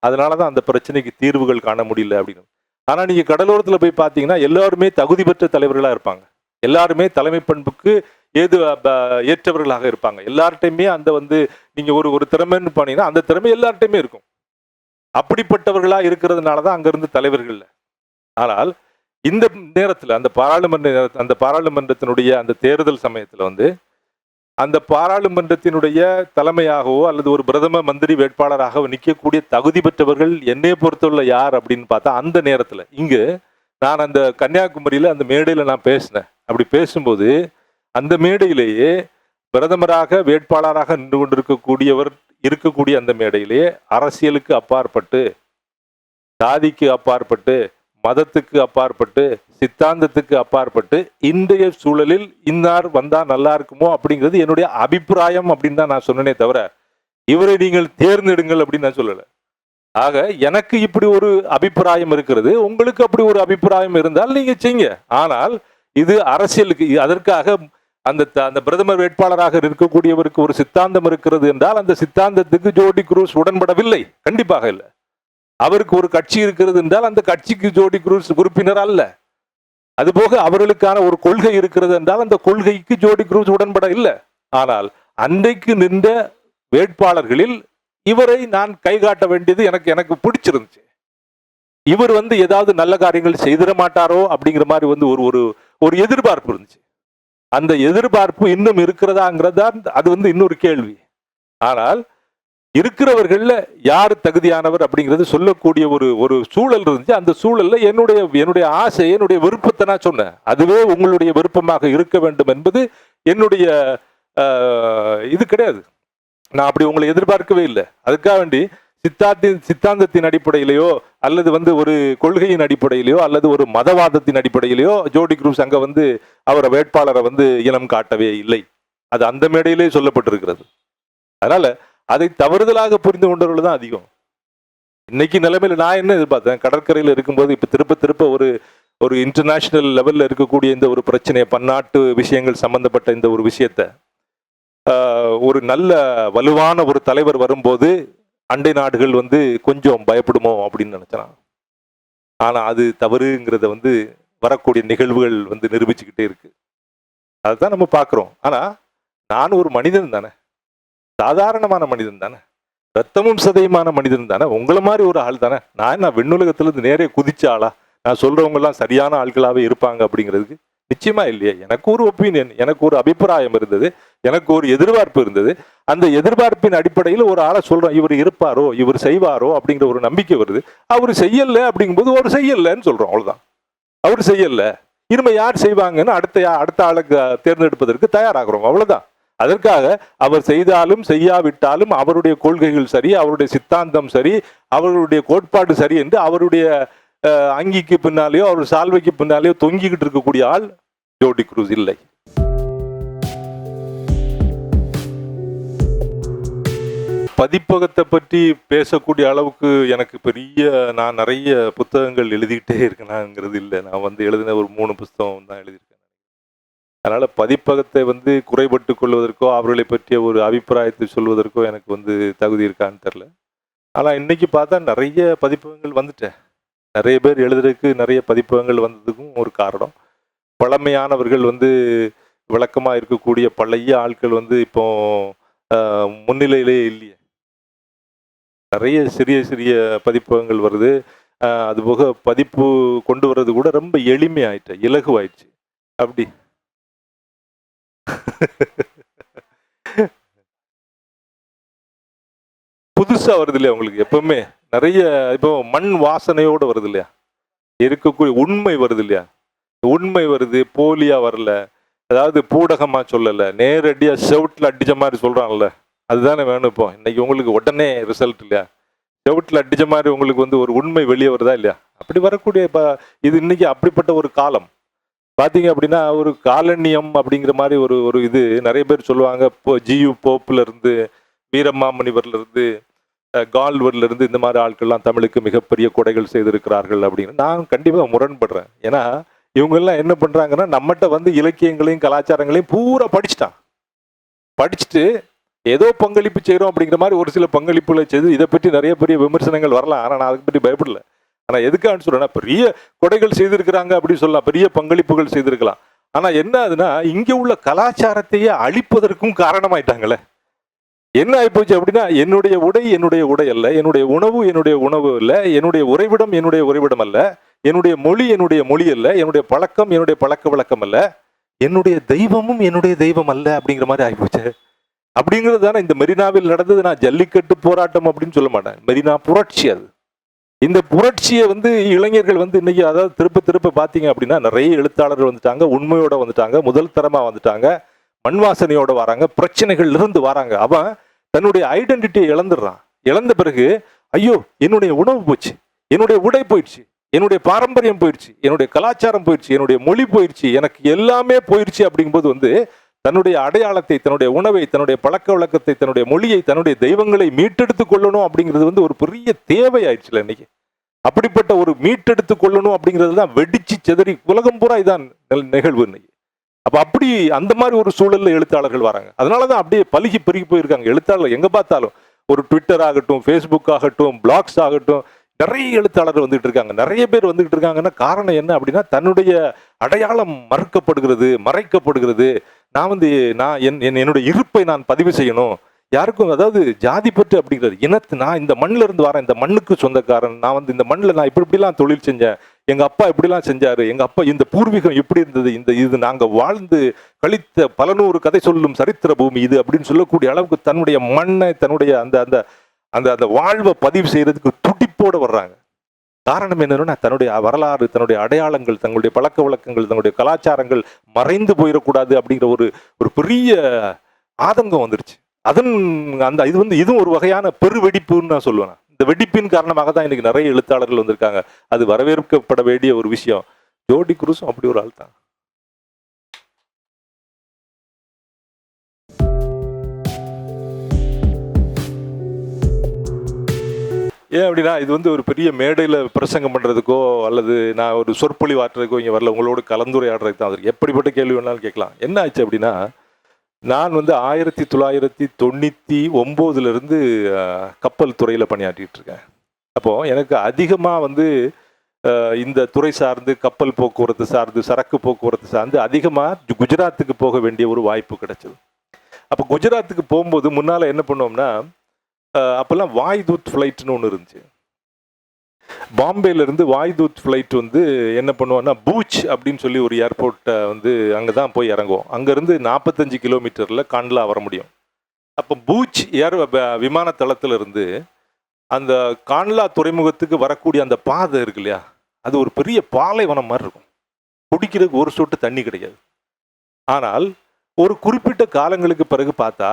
அதனால தான் அந்த பிரச்சனைக்கு தீர்வுகள் காண முடியல அப்படின்னு. ஆனால் நீங்கள் கடலோரத்தில் போய் பார்த்தீங்கன்னா எல்லாருமே தகுதி பெற்ற தலைவர்களாக இருப்பாங்க. எல்லாருமே தலைமை பண்புக்கு ஏற்றவர்களாக இருப்பாங்க. எல்லார்ட்டையுமே அந்த வந்து நீங்கள் ஒரு ஒரு திறமைன்னு போனீங்கன்னா அந்த திறமை எல்லார்ட்டையுமே இருக்கும். அப்படிப்பட்டவர்களாக இருக்கிறதுனால தான் அங்கேருந்து தலைவர்கள். ஆனால் இந்த நேரத்தில் அந்த பாராளுமன்றத்தினுடைய அந்த தேர்தல் சமயத்தில் வந்து அந்த பாராளுமன்றத்தினுடைய தலைமையாகவோ அல்லது ஒரு பிரதம மந்திரி வேட்பாளராகவோ நிற்கக்கூடிய தகுதி பெற்றவர்கள் என்னைய பொறுத்தவரை யார் அப்படின்னு பார்த்தா, அந்த நேரத்தில் இங்கு நான் அந்த கன்னியாகுமரியில் அந்த மேடையில் நான் பேசினேன். அப்படி பேசும்போது அந்த மேடையிலேயே பிரதமராக வேட்பாளராக நின்று கொண்டிருக்கக்கூடியவர் இருக்கக்கூடிய அந்த மேடையிலேயே அரசியலுக்கு அப்பாற்பட்டு, சாதிக்கு அப்பாற்பட்டு, மதத்துக்கு அப்பாற்பட்டு, சித்தாந்தத்துக்கு அப்பாற்பட்டு இன்றைய சூழலில் இன்னார் வந்தா நல்லா இருக்குமோ அப்படிங்கிறது என்னுடைய அபிப்பிராயம் அப்படின்னு தான் நான் சொன்னேனே தவிர இவரை நீங்கள் தேர்ந்தெடுங்கள் அப்படின்னு நான் சொல்லலை. ஆக எனக்கு இப்படி ஒரு அபிப்பிராயம் இருக்கிறது, உங்களுக்கு அப்படி ஒரு அபிப்பிராயம் இருந்தால் நீங்க செய்யுங்க. ஆனால் இது அரசியலுக்கு, அதற்காக அந்த பிரதமர் வேட்பாளராக இருக்கக்கூடியவருக்கு ஒரு சித்தாந்தம் இருக்கிறது என்றால் அந்த சித்தாந்தத்துக்கு ஜோடி குரூஸ் உடன்படவில்லை, கண்டிப்பாக இல்லை. அவருக்கு ஒரு கட்சி இருக்கிறது என்றால் அந்த கட்சிக்கு ஜோடி குரூஸ் உறுப்பினர் அல்ல. அதுபோக அவர்களுக்கான ஒரு கொள்கை இருக்கிறது என்றால் அந்த கொள்கைக்கு ஜோடி குரூஸ் உடன்பட இல்லை. ஆனால் அன்றைக்கு நின்ற வேட்பாளர்களில் இவரை நான் கைகாட்ட வேண்டியது எனக்கு பிடிச்சிருந்துச்சு. இவர் ஏதாவது நல்ல காரியங்கள் செய்திட மாட்டாரோ அப்படிங்கிற மாதிரி ஒரு ஒரு எதிர்பார்ப்பு இருந்துச்சு. அந்த எதிர்பார்ப்பு இன்னும் இருக்கிறதாங்கிறதா அது இன்னொரு கேள்வி. ஆனால் இருக்கிறவர்கள்ல யார் தகுதியானவர் அப்படிங்கிறது சொல்லக்கூடிய ஒரு சூழல் இருந்துச்சு. அந்த சூழல்ல என்னுடைய ஆசை, என்னுடைய விருப்பத்தை நான் சொன்னேன். அதுவே உங்களுடைய விருப்பமாக இருக்க வேண்டும் என்பது என்னுடைய இது கிடையாது. நான் அப்படி உங்களை எதிர்பார்க்கவே இல்லை. அதுக்காக வேண்டி சித்தாந்தத்தின் அடிப்படையிலேயோ அல்லது ஒரு கொள்கையின் அடிப்படையிலேயோ அல்லது ஒரு மதவாதத்தின் அடிப்படையிலேயோ ஜோடி குரூஸ் அங்க அவரை வேட்பாளரை இனம் காட்டவே இல்லை. அது அந்த மேடையிலே சொல்லப்பட்டிருக்கிறது. அதனால அதை தவறுதலாக புரிந்து கொண்டவர்கள் தான் அதிகம். இன்னைக்கு நிலைமையில நான் என்ன எதிர்பார்த்தேன், கடற்கரையில் இருக்கும்போது இப்ப திருப்ப ஒரு இன்டர்நேஷனல் லெவல்ல இருக்கக்கூடிய இந்த ஒரு பிரச்சனையை, பன்னாட்டு விஷயங்கள் சம்பந்தப்பட்ட இந்த ஒரு விஷயத்த ஒரு நல்ல வலுவான ஒரு தலைவர் வரும்போது அண்டை நாடுகள் கொஞ்சம் பயப்படுமோ அப்படின்னு நினைச்சான். ஆனா அது தவறுங்கிறத வரக்கூடிய நிகழ்வுகள் நிரூபிச்சுக்கிட்டே இருக்கு. அதுதான் நம்ம பார்க்கிறோம். ஆனா நான் ஒரு மனிதன் தானே, சாதாரணமான மனிதன் தானே, ரத்தமும் சதையுமான மனிதன் தானே, உங்களை மாதிரி ஒரு ஆள் தானே. நான் விண்ணுலகத்திலிருந்து நேரே குதிச்ச ஆளா? நான் சொல்றவங்க எல்லாம் சரியான ஆட்களாவே இருப்பாங்க அப்படிங்கிறதுக்கு நிச்சயமா இல்லையே. எனக்கு ஒரு ஒப்பீனியன், எனக்கு ஒரு அபிப்பிராயம் இருந்தது, எனக்கு ஒரு எதிர்பார்ப்பு இருந்தது. அந்த எதிர்பார்ப்பின் அடிப்படையில் ஒரு ஆளை சொல்றோம், இவர் இருப்பாரோ, இவர் செய்வாரோ அப்படிங்கிற ஒரு நம்பிக்கை வருது. அவர் செய்யல அப்படிங்கும்போது ஒரு செய்யலன்னு சொல்றோம், அவ்வளவுதான். அவர் செய்யல, இனிமே யார் செய்வாங்கன்னு அடுத்த ஆளுக்கு தேர்ந்தெடுப்பதற்கு தயாராகிறோம், அவ்வளவுதான். அதற்காக அவர் செய்தாலும் செய்யாவிட்டாலும் அவருடைய கொள்கைகள் சரி, அவருடைய சித்தாந்தம் சரி, அவருடைய கோட்பாடு சரி என்று அவருடைய அங்கிக்கு பின்னாலேயோ அவர் சால்வைக்கு பின்னாலேயோ தொங்கிக்கிட்டு இருக்கக்கூடிய ஆள் ஜோடி குரூஸ் இல்லை. பதிப்பகத்தை பற்றி பேசக்கூடிய அளவுக்கு எனக்கு நான் நிறைய புத்தகங்கள் எழுதிக்கிட்டே இருக்கேனாங்கிறது இல்லை. நான் எழுதின ஒரு 3 புத்தகம் தான் எழுதியிருக்கேன். அதனால பதிப்பகத்தை குறைபட்டு கொள்வதற்கோ அவர்களை பற்றிய ஒரு அபிப்பிராயத்தை சொல்வதற்கோ எனக்கு தகுதி இருக்கான்னு தெரில. ஆனால் இன்னைக்கு பார்த்தா நிறைய பதிப்பகங்கள் வந்துட்டேன். நிறைய பேர் எழுதுறதுக்கு நிறைய பதிப்பகங்கள் வந்ததுக்கும் ஒரு காரணம், பழமையானவர்கள் விளக்கமாக இருக்கக்கூடிய பழைய ஆட்கள் இப்போ முன்னிலையிலே இல்லையே. நிறைய சிறிய பதிப்பகங்கள் வருது. அதுபோக பதிப்பு கொண்டு வர்றது கூட ரொம்ப எளிமையாயிட்டு, இலகுவாயிடுச்சு. அப்படி புதுசா வருது இல்லையா உங்களுக்கு? எப்பவுமே நிறைய இப்போ மண் வாசனையோட வருது இல்லையா, இருக்கக்கூடிய உண்மை வருது இல்லையா, உண்மை வருது, போலியா வரல, அதாவது பூடகமா சொல்லல, நேரடியா செவுட்ல அடிச்ச மாதிரி சொல்றான்ல, அதுதானே வேணும். இப்போ இன்னைக்கு உங்களுக்கு உடனே ரிசல்ட் இல்லையா, செவுட்ல அடிச்ச மாதிரி உங்களுக்கு ஒரு உண்மை வெளியே வருதா இல்லையா? அப்படி வரக்கூடிய இது இன்னைக்கு அப்படிப்பட்ட ஒரு காலம். பார்த்தீங்க அப்படின்னா ஒரு காலனியம் அப்படிங்கிற மாதிரி ஒரு இது நிறைய பேர் சொல்லுவாங்க. இப்போ ஜியு போப்புல இருந்து, வீரமாமுனிவர்ல இருந்து, கால்வர்ல இருந்து இந்த மாதிரி ஆட்கள்லாம் தமிழுக்கு மிகப்பெரிய கொடைகள் செய்திருக்கிறார்கள் அப்படின்னு நான் கண்டிப்பாக முரண்படுறேன். ஏன்னா இவங்க எல்லாம் என்ன பண்றாங்கன்னா நம்மகிட்ட இலக்கியங்களையும் கலாச்சாரங்களையும் பூரா படிச்சுட்டு ஏதோ பங்களிப்பு செய்கிறோம் அப்படிங்கிற மாதிரி ஒரு சில பங்களிப்புகளை செய்து இதை பற்றி நிறைய பெரிய விமர்சனங்கள் வரலாம். ஆனால் நான் அதை பற்றி பயப்படல. ஆனால் எதுக்கான்னு சொல்றேன்னா, பெரிய கொடைகள் செய்திருக்கிறாங்க அப்படின்னு சொல்லலாம், பெரிய பங்களிப்புகள் செய்திருக்கலாம். ஆனால் என்ன ஆகுதுன்னா, இங்கே உள்ள கலாச்சாரத்தையே அழிப்பதற்கும் காரணமாயிட்டாங்களே. என்ன ஆகிப்போச்சு அப்படின்னா, என்னுடைய உடை அல்ல, என்னுடைய உணவு அல்ல, என்னுடைய உறைவிடம் அல்ல, என்னுடைய மொழி அல்ல, என்னுடைய பழக்கம் பழக்க வழக்கம் அல்ல, என்னுடைய தெய்வம் அல்ல அப்படிங்கிற மாதிரி ஆகிப்போச்சு. அப்படிங்கிறது தானே இந்த மெரினாவில் நடந்தது. நான் ஜல்லிக்கட்டு போராட்டம் அப்படின்னு சொல்ல மாட்டேன், மெரினா புரட்சி. அது இந்த புரட்சியை இளைஞர்கள் இன்னைக்கு அதாவது திருப்ப பார்த்தீங்க அப்படின்னா நிறைய எழுத்தாளர்கள் வந்துட்டாங்க, உண்மையோட வந்துட்டாங்க, முதல் தரமா வந்துட்டாங்க, மண்வாசனையோட வராங்க, பிரச்சனைகள் இருந்து வராங்க. அவன் தன்னுடைய ஐடென்டிட்டியை இழந்துடுறான். இழந்த பிறகு ஐயோ என்னுடைய உணவு போச்சு, என்னுடைய உடை போயிடுச்சு, என்னுடைய பாரம்பரியம் போயிடுச்சு, என்னுடைய கலாச்சாரம் போயிடுச்சு, என்னுடைய மொழி போயிடுச்சு, எனக்கு எல்லாமே போயிடுச்சு அப்படிங்கும்போது தன்னுடைய அடையாளத்தை, தன்னுடைய உணவை, தன்னுடைய பழக்க வழக்கத்தை, தன்னுடைய மொழியை, தன்னுடைய தெய்வங்களை மீட்டெடுத்து கொள்ளணும் அப்படிங்கிறது ஒரு பெரிய தேவை ஆயிடுச்சுல இன்னைக்கு. அப்படிப்பட்ட ஒரு மீட்டெடுத்து கொள்ளணும் அப்படிங்கிறது தான் வெடிச்சு செதறி உலகம் பூரா இதான் நிகழ்வு இன்னைக்கு. அப்ப அப்படி அந்த மாதிரி ஒரு சூழல்ல எழுத்தாளர்கள் வராங்க. அதனாலதான் அப்படியே பெருகி போயிருக்காங்க எழுத்தாளர்கள். எங்க பார்த்தாலும் ஒரு ட்விட்டர் ஆகட்டும், ஃபேஸ்புக் ஆகட்டும், பிளாக்ஸ் ஆகட்டும், நிறைய எழுத்தாளர்கள் வந்துகிட்டு இருக்காங்க, நிறைய பேர் வந்துகிட்டு இருக்காங்கன்னா காரணம் என்ன அப்படின்னா, தன்னுடைய அடையாளம் மறுக்கப்படுகிறது, மறைக்கப்படுகிறது. நான் என்னுடைய இருப்பை நான் பதிவு செய்யணும். யாருக்கும், அதாவது ஜாதி பற்று அப்படிங்கிறது நான் இந்த மண்ணில் இருந்து வரேன், இந்த மண்ணுக்கு சொந்தக்காரன், நான் இந்த மண்ணில் நான் இப்படிலாம் தொழில் செஞ்சேன், எங்க அப்பா இப்படிலாம் செஞ்சாரு, எங்க அப்பா இந்த பூர்வீகம் எப்படி இருந்தது, இது நாங்க வாழ்ந்து கழித்த பல நூறு கதை சொல்லும் சரித்திர பூமி இது அப்படின்னு சொல்லக்கூடிய அளவுக்கு தன்னுடைய மண்ணை, தன்னுடைய அந்த அந்த அந்த அந்த வாழ்வை பதிவு செய்யறதுக்கு துடிப்போட வர்றாங்க. காரணம் என்னன்னா, தன்னுடைய வரலாறு, தன்னுடைய அடையாளங்கள், தங்களுடைய பழக்க வழக்கங்கள், தங்களுடைய கலாச்சாரங்கள் மறைந்து போயிடக்கூடாது அப்படிங்கிற ஒரு பெரிய ஆதங்கம் வந்துருச்சு. இதுவும் ஒரு வகையான பெருவெடிப்புன்னு நான் சொல்லுவேன். இந்த வெடிப்பின் காரணமாக தான் இன்னைக்கு நிறைய எழுத்தாளர்கள் வந்திருக்காங்க. அது வரவேற்கப்பட வேண்டிய ஒரு விஷயம். ஜோடி குரூஸும் அப்படி ஒரு ஆள் தான். ஏன் அப்படின்னா, இது ஒரு பெரிய மேடையில் பிரசங்கம் பண்ணுறதுக்கோ அல்லது நான் ஒரு சொற்பொழிவு ஆற்றுறதுக்கோ இங்கே வரல, உங்களோட கலந்துரையாடுறதுக்கு தான். அதற்கு எப்படிப்பட்ட கேள்வி வேணாலும் கேட்கலாம். என்ன ஆச்சு அப்படின்னா, நான் 1999 கப்பல் துறையில் பணியாற்றிட்டு இருக்கேன். அப்போது எனக்கு அதிகமாக இந்த துறை சார்ந்து, கப்பல் போக்குவரத்து சார்ந்து, சரக்கு போக்குவரத்து சார்ந்து அதிகமாக குஜராத்துக்கு போக வேண்டிய ஒரு வாய்ப்பு கிடைச்சது. அப்போ குஜராத்துக்கு போகும்போது முன்னால் என்ன பண்ணோம்னா, அப்போல்லாம் வாய்தூத் ஃப்ளைட்னு ஒன்று இருந்துச்சு. பாம்பேலேருந்து வாய்தூத் ஃப்ளைட் என்ன பண்ணுவோம்னா, பூச் அப்படின்னு சொல்லி ஒரு ஏர்போர்ட்டை அங்கே தான் போய் இறங்குவோம். அங்கேருந்து 45 கிலோமீட்டரில் காண்ட்லா வர முடியும். அப்போ பூச் விமான தளத்திலிருந்து அந்த காண்ட்லா துறைமுகத்துக்கு வரக்கூடிய அந்த பாதை இருக்கு இல்லையா, அது ஒரு பெரிய பாலைவனம் மாதிரி இருக்கும். குடிக்கிறதுக்கு ஒரு சொட்டு தண்ணி கிடைக்காது. ஆனால் ஒரு குறிப்பிட்ட காலங்களுக்கு பிறகு பார்த்தா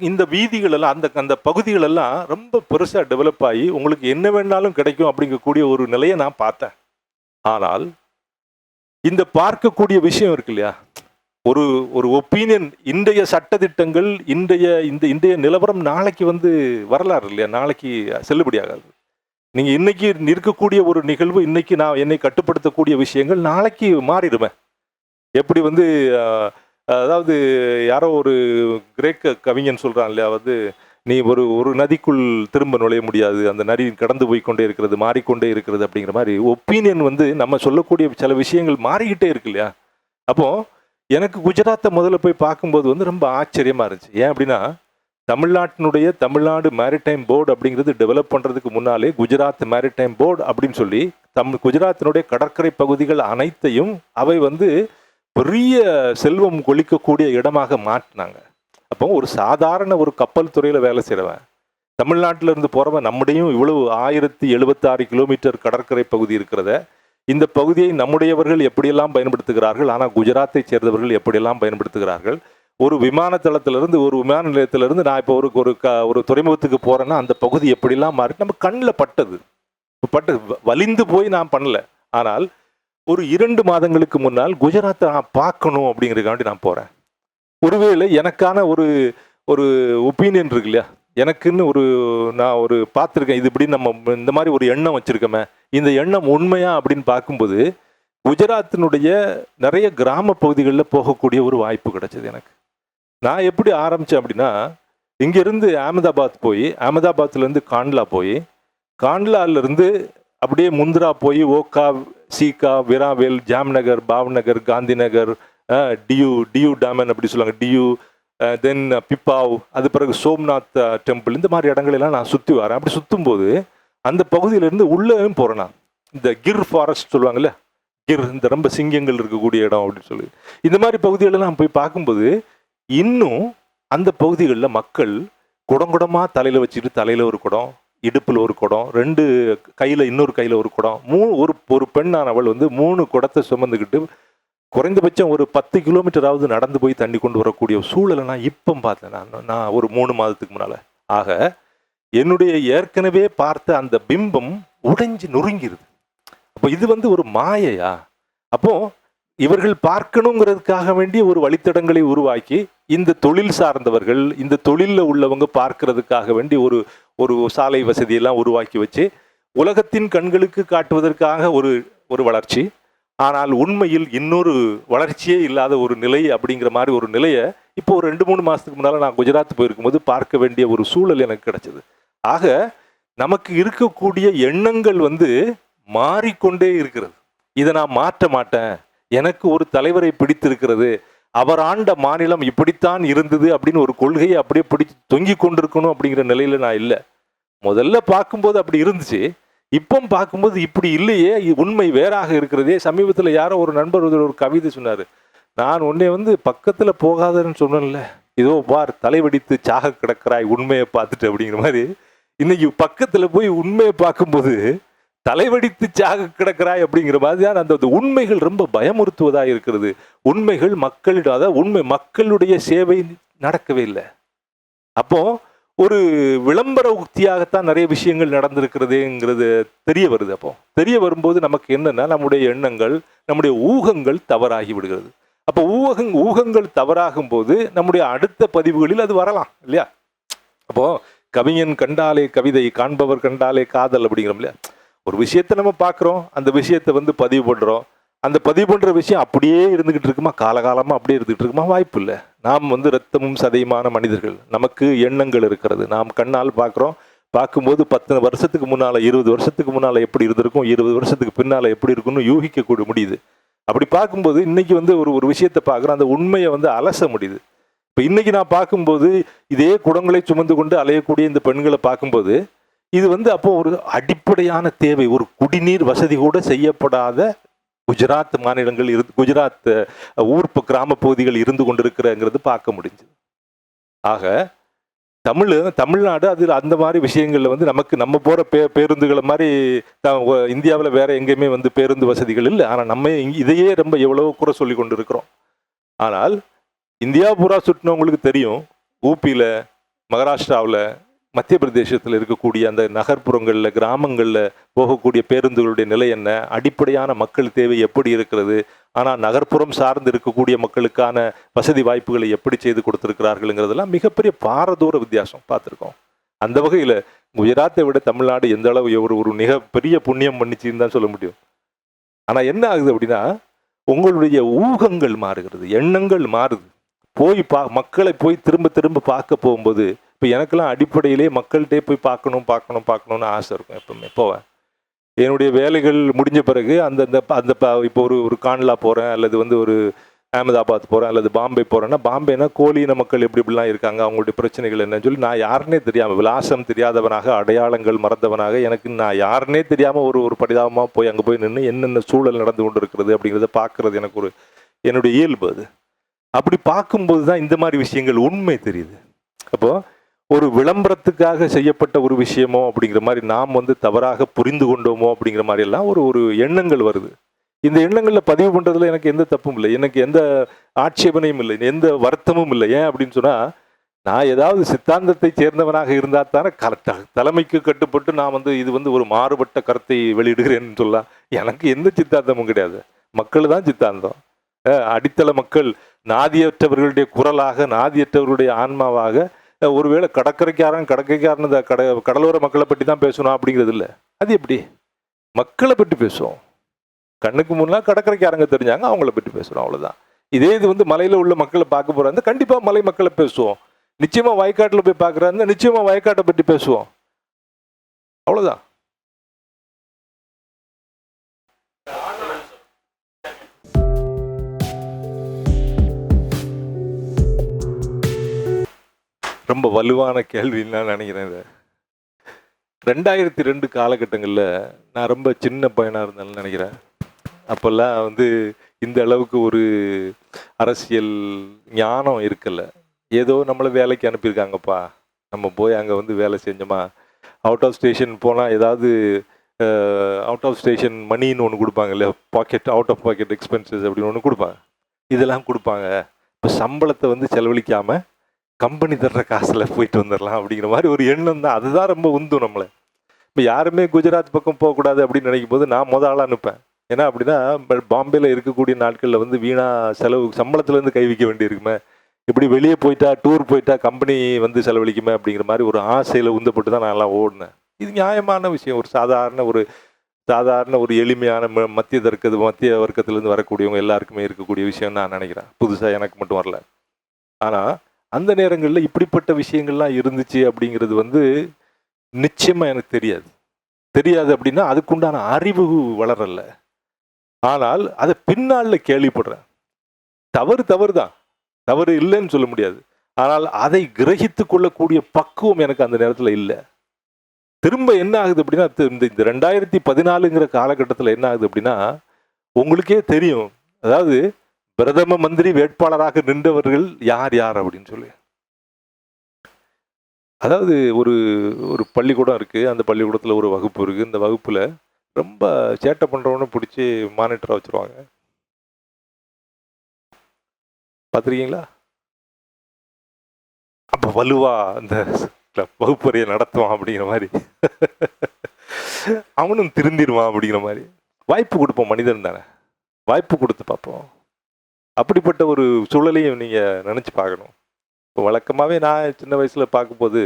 இந்த வீதிகள் எல்லாம், அந்த பகுதிகள் எல்லாம் ரொம்ப பெருசாக டெவலப் ஆகி உங்களுக்கு என்ன வேணாலும் கிடைக்கும் அப்படிங்கக்கூடிய ஒரு நிலையை நான் பார்த்தேன். ஆனால் இந்த பார்க்கக்கூடிய விஷயம் இருக்கு இல்லையா, ஒரு ஒப்பீனியன், இன்றைய சட்டதிட்டங்கள், இன்றைய நிலவரம் நாளைக்கு வரலாறு இல்லையா, நாளைக்கு செல்லுபடியாகாது. நீங்க இன்னைக்கு இருக்கக்கூடிய ஒரு நிகழ்வு, இன்னைக்கு நான் என்னை கட்டுப்படுத்தக்கூடிய விஷயங்கள் நாளைக்கு மாறிடுவேன். எப்படி அதாவது யாரோ ஒரு கிரேக்க கவிஞன் சொல்றான் இல்லையா, நீ ஒரு நதிக்குள் திரும்ப நுழைய முடியாது, அந்த நதி கடந்து போய் கொண்டே இருக்கிறது, மாறிக்கொண்டே இருக்கிறது அப்படிங்கிற மாதிரி ஒப்பீனியன் நம்ம சொல்லக்கூடிய சில விஷயங்கள் மாறிக்கிட்டே இருக்கு இல்லையா. அப்போ எனக்கு குஜராத்தை முதல்ல போய் பார்க்கும்போது ரொம்ப ஆச்சரியமா இருந்துச்சு. ஏன் அப்படின்னா, தமிழ்நாடு மேரிடைம் போர்டு அப்படிங்கிறது டெவலப் பண்றதுக்கு முன்னாலே குஜராத் மேரிடைம் போர்டு அப்படின்னு சொல்லி குஜராத்தினுடைய கடற்கரை பகுதிகள் அனைத்தையும் அவை பெரிய செல்வம் கொளிக்கக்கூடிய இடமாக மாற்றினாங்க. அப்போ ஒரு சாதாரண ஒரு கப்பல் துறையில் வேலை செய்கிறவன், தமிழ்நாட்டில் இருந்து போகிறவன், நம்முடையும் இவ்வளவு 1076 கிலோமீட்டர் கடற்கரை பகுதி இருக்கிறத, இந்த பகுதியை நம்முடையவர்கள் எப்படியெல்லாம் பயன்படுத்துகிறார்கள், ஆனால் குஜராத்தை சேர்ந்தவர்கள் எப்படியெல்லாம் பயன்படுத்துகிறார்கள். ஒரு விமான தளத்திலிருந்து, ஒரு விமான நிலையத்திலிருந்து நான் இப்போ ஒரு துறைமுகத்துக்கு போகிறேன்னா அந்த பகுதி எப்படிலாம் மாறி நம்ம கண்ணில் பட்டது வலிந்து போய் நான் பண்ணல. ஆனால் ஒரு 2 மாதங்களுக்கு முன்னால் குஜராத்தை நான் பார்க்கணும் அப்படிங்கிறதுக்காண்டி நான் போகிறேன். ஒருவேளை எனக்கான ஒரு ஒப்பீனியன் இருக்கு இல்லையா, எனக்குன்னு நான் பார்த்துருக்கேன், இது இப்படி நம்ம இந்த மாதிரி ஒரு எண்ணம் வச்சுருக்கோமே, இந்த எண்ணம் உண்மையா அப்படின்னு பார்க்கும்போது குஜராத்தினுடைய நிறைய கிராம பகுதிகளில் போகக்கூடிய ஒரு வாய்ப்பு கிடைச்சது எனக்கு. நான் எப்படி ஆரம்பித்தேன் அப்படின்னா, இங்கேருந்து அகமதாபாத் போய், அகமதாபாத்லேருந்து காண்ட்லா போய், காண்ட்லாவிலேருந்து அப்படியே முந்திரா போய் ஓக்கா, சீகா, விராவேல், ஜாம்நகர், பாவ்நகர், காந்தி நகர், டியூ டாமன் அப்படி சொல்லுவாங்க, டியூ, தென் பிப்பாவ், அது பிறகு சோம்நாத் டெம்பிள், இந்த மாதிரி இடங்களெல்லாம் நான் சுற்றி வரேன். அப்படி சுற்றும்போது அந்த பகுதியிலேருந்து உள்ளேயும் போகிறேன் நான். இந்த கிர் ஃபாரஸ்ட் சொல்லுவாங்கல்ல, கிர், இந்த ரொம்ப சிங்கங்கள் இருக்கக்கூடிய இடம் அப்படின்னு சொல்லி, இந்த மாதிரி பகுதிகளெல்லாம் போய் பார்க்கும்போது இன்னும் அந்த பகுதிகளில் மக்கள் குடங்குடமாக தலையில் வச்சுட்டு, தலையில் ஒரு குடம், இடுப்பில் ஒரு குடம், 2 கையில், இன்னொரு கையில் ஒரு குடம், ஒரு பெண்ணானவள் 3 குடத்தை சுமந்துக்கிட்டு குறைந்தபட்சம் ஒரு 10 கிலோமீட்டராவது நடந்து போய் தண்ணி கொண்டு வரக்கூடிய சூழலை நான் இப்போ பார்த்தேன். நான் ஒரு 3 மாதத்துக்கு முன்னால். ஆக என்னுடைய ஏற்கனவே பார்த்த அந்த பிம்பம் உடைஞ்சு நொறுங்கிருது. அப்போ இது ஒரு மாயையா? அப்போ இவர்கள் பார்க்கணுங்கிறதுக்காக வேண்டிய ஒரு வழித்தடங்களை உருவாக்கி, இந்த தொழில் சார்ந்தவர்கள், இந்த தொழிலில் உள்ளவங்க பார்க்கறதுக்காக வேண்டி ஒரு சாலை வசதியெல்லாம் உருவாக்கி வச்சு உலகத்தின் கண்களுக்கு காட்டுவதற்காக ஒரு வளர்ச்சி, ஆனால் உண்மையில் இன்னொரு வளர்ச்சியே இல்லாத ஒரு நிலை அப்படிங்கிற மாதிரி ஒரு நிலையை இப்போ ஒரு 2-3 மாதத்துக்கு முன்னால் நான் குஜராத் போயிருக்கும்போது பார்க்க வேண்டிய ஒரு சூழல் எனக்கு கிடைச்சது. ஆக நமக்கு இருக்கக்கூடிய எண்ணங்கள் வந்து மாறிக்கொண்டே இருக்கிறது. இதை நான் மாற்ற மாட்டேன், எனக்கு ஒரு தலைவரை பிடித்திருக்கிறது, அவர் ஆண்ட மாநிலம் இப்படித்தான் இருந்தது அப்படின்னு ஒரு கொள்கையை அப்படியே பிடிச்சு தொங்கி கொண்டிருக்கணும் அப்படிங்கிற நிலையில நான் இல்லை. முதல்ல பார்க்கும்போது அப்படி இருந்துச்சு, இப்போ பார்க்கும்போது இப்படி இல்லையே, உண்மை வேறாக இருக்கிறதே. சமீபத்தில் யாரோ ஒரு நண்பர் ஒரு கவிதை சொன்னார், நான் உன்னை வந்து பக்கத்தில் போகாதன்னு சொன்னேன்ல, இதோ பார் தலைவடித்து சாக கிடக்கிறாய் உண்மையை பார்த்துட்டு அப்படிங்கிற மாதிரி. இன்னைக்கு பக்கத்தில் போய் உண்மையை பார்க்கும்போது தலைவடித்து சாக கிடக்கிறாய் அப்படிங்கிற மாதிரியான அந்த உண்மைகள் ரொம்ப பயமுறுத்துவதாக இருக்கிறது. உண்மைகள் மக்களிடம், அதாவது உண்மை மக்களுடைய சேவை நடக்கவே இல்லை. அப்போ ஒரு விளம்பர உக்தியாகத்தான் நிறைய விஷயங்கள் நடந்திருக்கிறதுங்கிறது தெரிய வருது. அப்போ தெரிய வரும்போது நமக்கு என்னன்னா, நம்முடைய எண்ணங்கள், நம்முடைய ஊகங்கள் தவறாகி விடுகிறது. அப்போ ஊகங்கள் தவறாகும் போது நம்முடைய அடுத்த பதிவுகளில் அது வரலாம் இல்லையா? அப்போ கவிஞன் கண்டாலே கவிதை, காண்பவர் கண்டாலே காதல் அப்படிங்கிறோம் இல்லையா? ஒரு விஷயத்தை நம்ம பார்க்குறோம், அந்த விஷயத்தை வந்து பதிவு பண்ணுறோம். அந்த பதிவு பண்ணுற விஷயம் அப்படியே இருந்துகிட்டு இருக்குமா, காலகாலமாக அப்படியே இருந்துகிட்டு இருக்குமா? வாய்ப்பு இல்லை. நாம் வந்து இரத்தமும் சதையுமான மனிதர்கள், நமக்கு எண்ணங்கள் இருக்கிறது. நாம் கண்ணால் பார்க்குறோம், பார்க்கும்போது 10 வருஷத்துக்கு முன்னால், 20 வருஷத்துக்கு முன்னால் எப்படி இருந்திருக்கும், 20 வருஷத்துக்கு பின்னால் எப்படி இருக்குன்னு யூகிக்க முடியுது. அப்படி பார்க்கும்போது இன்னைக்கு வந்து ஒரு விஷயத்தை பார்க்குறோம், அந்த உண்மையை வந்து அலச முடியுது. இப்போ இன்னைக்கு நான் பார்க்கும்போது இதே குடங்களை சுமந்து கொண்டு அலையக்கூடிய இந்த பெண்களை பார்க்கும்போது இது வந்து அப்போ ஒரு அடிப்படையான தேவை, ஒரு குடிநீர் வசதி கூட செய்யப்படாத குஜராத் மாநிலங்கள் குஜராத் கிராம பகுதிகள் இருந்து கொண்டிருக்கிறங்கிறது பார்க்க முடிஞ்சது. ஆக தமிழ்நாடு அது அந்த மாதிரி விஷயங்கள்ல வந்து நமக்கு நம்ம போற பேருந்துகளை மாதிரி இந்தியாவில் வேற எங்கேயுமே வந்து பேருந்து வசதிகள் இல்லை. ஆனால் நம்ம இதையே ரொம்ப எவ்வளவோ குறை சொல்லி கொண்டு இருக்கிறோம். ஆனால் இந்தியா பூரா சுற்றினவங்களுக்கு தெரியும், ஊபியில், மகாராஷ்டிராவில், மத்திய பிரதேசத்தில் இருக்கக்கூடிய அந்த நகர்ப்புறங்களில், கிராமங்களில் போகக்கூடிய பேருந்துகளுடைய நிலை என்ன, அடிப்படையான மக்கள் தேவை எப்படி இருக்கிறது, ஆனால் நகர்ப்புறம் சார்ந்து இருக்கக்கூடிய மக்களுக்கான வசதி வாய்ப்புகளை எப்படி செய்து கொடுத்துருக்கிறார்கள்ங்கிறதெல்லாம் மிகப்பெரிய பாரதூர வித்தியாசம் பார்த்துருக்கோம். அந்த வகையில் குஜராத்தை விட தமிழ்நாடு எந்த அளவு ஒரு மிகப்பெரிய புண்ணியம் பண்ணிச்சின்னு தான் சொல்ல முடியும். ஆனால் என்ன ஆகுது அப்படின்னா, உங்களுடைய ஊகங்கள் மாறுகிறது, எண்ணங்கள் மாறுது. மக்களை போய் திரும்ப திரும்ப பார்க்க போகும்போது, இப்போ எனக்கெல்லாம் அடிப்படையிலே மக்கள்கிட்டே போய் பார்க்கணும்னு ஆசை இருக்கும். எப்பவுமே போவேன். என்னுடைய வேலைகள் முடிஞ்ச பிறகு அந்த இப்போ ஒரு கான்லா போகிறேன், அல்லது வந்து ஒரு அகமதாபாத் போகிறேன், அல்லது பாம்பே போகிறேன்னா, பாம்பேனா கோலின மக்கள் எப்படிலாம் இருக்காங்க, அவங்களுடைய பிரச்சனைகள் என்னன்னு சொல்லி நான் யாருன்னே தெரியாமல், விலாசம் தெரியாதவனாக, அடையாளங்கள் மறந்தவனாக, எனக்கு நான் யாருன்னே தெரியாமல் ஒரு பரிதாபமாக போய் அங்கே போய் நின்று என்னென்ன சூழல் நடந்து கொண்டு இருக்கிறது அப்படிங்கிறத பார்க்குறது எனக்கு என்னுடைய இயல்பு அது. அப்படி பார்க்கும்போது தான் இந்த மாதிரி விஷயங்கள் உண்மை தெரியுது. அப்போது ஒரு விளம்பரத்துக்காக செய்யப்பட்ட ஒரு விஷயமோ அப்படிங்கிற மாதிரி நாம் வந்து தவறாக புரிந்து கொண்டோமோ அப்படிங்கிற மாதிரி எல்லாம் ஒரு எண்ணங்கள் வருது. இந்த எண்ணங்களில் பதிவு பண்ணுறதுல எனக்கு எந்த தப்பும் இல்லை, எனக்கு எந்த ஆட்சேபனையும் இல்லை, எந்த வருத்தமும் இல்லை. ஏன் அப்படின்னு சொன்னால், நான் ஏதாவது சித்தாந்தத்தை சேர்ந்தவனாக இருந்தால் தானே கரெக்டாக தலைமைக்கு கட்டுப்பட்டு நான் வந்து இது வந்து ஒரு மாறுபட்ட கருத்தை வெளியிடுகிறேன்னு சொல்லலாம். எனக்கு எந்த சித்தாந்தமும் கிடையாது, மக்கள் தான் சித்தாந்தம். அடித்தள மக்கள், நாதியற்றவர்களுடைய குரலாக, நாதியற்றவர்களுடைய ஆன்மாவாக. ஒருவேளை கடற்கரைக்காரன் கடலோர மக்களை பற்றி தான் பேசணும் அப்படிங்கிறது இல்லை. அது எப்படி? மக்களை பற்றி பேசுவோம். கண்ணுக்கு முன்னால் கடற்கரைக்காரங்க தெரிஞ்சாங்க, அவங்கள பற்றி பேசுகிறோம், அவ்வளோதான். இதே இது வந்து மலையில் உள்ள மக்களை பார்க்க போகிறாங்க, கண்டிப்பாக மலை மக்களை பேசுவோம். நிச்சயமாக வயக்காட்டில் போய் பார்க்குறாங்க, நிச்சயமாக வயக்காட்டை பற்றி பேசுவோம், அவ்வளோதான். ரொம்ப வலுவான கேள்வின்னு நான் நினைக்கிறேன். இது 2002 காலகட்டங்களில் நான் ரொம்ப சின்ன பையனாக இருந்தேன்னு நினைக்கிறேன். அப்போல்லாம் வந்து இந்த அளவுக்கு ஒரு அரசியல் ஞானம் இருக்கல. ஏதோ நம்மளை வேலைக்கு அனுப்பியிருக்காங்கப்பா, நம்ம போய் அங்கே வந்து வேலை செஞ்சோமா, அவுட் ஆஃப் ஸ்டேஷன் போனால் ஏதாவது அவுட் ஆஃப் ஸ்டேஷன் மணின்னு ஒன்று கொடுப்பாங்க இல்லையா, அவுட் ஆஃப் பாக்கெட் எக்ஸ்பென்சஸ் அப்படின்னு ஒன்று கொடுப்பாங்க. இதெல்லாம் கொடுப்பாங்க. இப்போ சம்பளத்தை வந்து செலவழிக்காமல் கம்பெனி தர்ற காசில் போயிட்டு வந்துடலாம் அப்படிங்கிற மாதிரி ஒரு எண்ணம் தான். அதுதான் ரொம்ப உந்தும் நம்மளை. இப்போ யாருமே குஜராத் பக்கம் போகக்கூடாது அப்படின்னு நினைக்கும் போது நான் ஆளாக அனுப்பேன். ஏன்னா அப்படின்னா பாம்பேயில் இருக்கக்கூடிய நாட்களில் வந்து வீணாக சம்பளத்துலேருந்து கை வைக்க வேண்டியிருக்குமே, இப்படி வெளியே போயிட்டா, டூர் போயிட்டா கம்பெனி வந்து செலவழிக்குமே அப்படிங்கிற மாதிரி ஒரு ஆசையில் உந்தப்பட்டு தான் நான் எல்லாம் ஓடினேன். இது நியாயமான விஷயம். சாதாரண ஒரு எளிமையான மத்திய வர்க்கத்திலேருந்து வரக்கூடியவங்க எல்லாருக்குமே இருக்கக்கூடிய விஷயம் நான் நினைக்கிறேன். புதுசாக எனக்கு மட்டும் வரல. ஆனால் அந்த நேரங்களில் இப்படிப்பட்ட விஷயங்கள்லாம் இருந்துச்சு அப்படிங்கிறது வந்து நிச்சயமா எனக்கு தெரியாது. தெரியாது அப்படின்னா அதுக்குண்டான அறிவு வளரல. ஆனால் அதை பின்னால கேள்விப்படுறேன். தவறு தவறு தான், தவறு இல்லைன்னு சொல்ல முடியாது. ஆனால் அதை கிரகித்து கொள்ளக்கூடிய பக்குவம் எனக்கு அந்த நேரத்தில் இல்லை. திரும்ப என்ன ஆகுது அப்படின்னா, இந்த 2014ங்கிற காலகட்டத்தில் என்ன ஆகுது அப்படின்னா, உங்களுக்கே தெரியும். அதாவது பிரதம மந்திரி வேட்பாளராக நின்றவர்கள் யார் யார் அப்படின்னு சொல்லி. அதாவது ஒரு ஒரு பள்ளிக்கூடம் இருக்கு. அந்த பள்ளிக்கூடத்தில் ஒரு வகுப்பு இருக்கு. இந்த வகுப்புல ரொம்ப சேட்டை பண்றவனை பிடிச்சி மானிட்டரா வச்சிருவாங்க. பார்த்துருக்கீங்களா? அப்ப வலுவா அந்த வகுப்பறையை நடத்துவான் அப்படிங்கிற மாதிரி. அவனும் திருந்திடுவான் அப்படிங்கிற மாதிரி. வாய்ப்பு கொடுப்போம், மனிதன் தானே, வாய்ப்பு கொடுத்து பார்ப்போம். அப்படிப்பட்ட ஒரு சூழலையும் நீங்க நினைச்சு பார்க்கணும். இப்போ வழக்கமாகவே நான் சின்ன வயசுல பார்க்கும்போது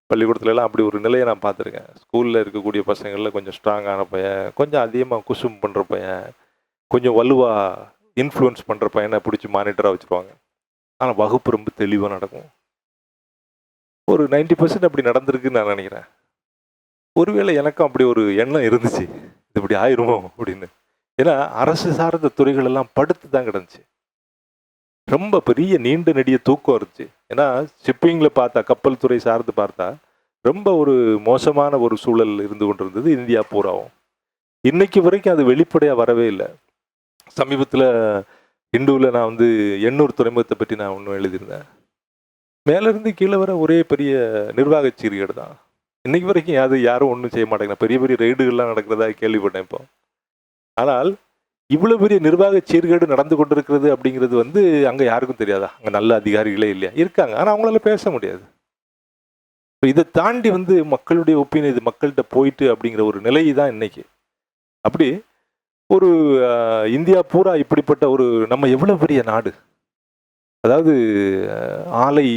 பள்ளிக்கூடத்துல எல்லாம் அப்படி ஒரு நிலையை நான் பார்த்துருக்கேன். ஸ்கூல்ல இருக்கக்கூடிய பசங்கள்ல கொஞ்சம் ஸ்ட்ராங்கான பையன், கொஞ்சம் அதிகமாக குசும் பண்ற பையன், கொஞ்சம் வலுவா இன்ஃப்ளூயன்ஸ் பண்ற பையனை பிடிச்சி மானிட்டரா வச்சுருவாங்க. ஆனால் வகுப்பு ரொம்ப தெளிவாக நடக்கும். ஒரு 90% அப்படி நடந்திருக்குன்னு நான் நினைக்கிறேன். ஒருவேளை எனக்கும் அப்படி ஒரு எண்ணம் இருந்துச்சு, இது இப்படி ஆயிருமோ அப்படின்னு. ஏன்னா அரசு சார்ந்த துறைகள் எல்லாம் படுத்து தான் கிடந்துச்சு. ரொம்ப பெரிய நீண்ட நெடிய தூக்கம் இருந்துச்சு. ஏன்னா ஷிப்பிங்கில் பார்த்தா, கப்பல் துறை சார்ந்து பார்த்தா ரொம்ப ஒரு மோசமான ஒரு சூழல் இருந்து கொண்டிருந்தது இந்தியா பூராவும். இன்னைக்கு வரைக்கும் அது வெளிப்படையாக வரவே இல்லை. சமீபத்தில் இந்துவில் நான் வந்து எண்ணூர் துறைமுகத்தை பற்றி நான் ஒன்று எழுதியிருந்தேன். மேலேருந்து கீழே வர ஒரே பெரிய நிர்வாக சீர்கேடு தான். இன்னைக்கு வரைக்கும் அது யாரும் ஒன்றும் செய்ய மாட்டேங்க. பெரிய பெரிய ரெய்டுகள்லாம் நடக்கிறதா கேள்விப்பட்டேன் இப்போ. ஆனால் இவ்வளோ பெரிய நிர்வாக சீர்கேடு நடந்து கொண்டிருக்கிறது அப்படிங்கிறது வந்து அங்கே யாருக்கும் தெரியாதா? அங்கே நல்ல அதிகாரிகளே இல்லையா? இருக்காங்க, ஆனால் அவங்களால பேச முடியாது. இப்போ இதை தாண்டி வந்து மக்களுடைய ஒப்பீனியன், இது மக்கள்கிட்ட போயிட்டு அப்படிங்கிற ஒரு நிலை தான் இன்னைக்கு. அப்படி ஒரு இந்தியா பூரா இப்படிப்பட்ட ஒரு, நம்ம எவ்வளோ பெரிய நாடு, அதாவது ஆலை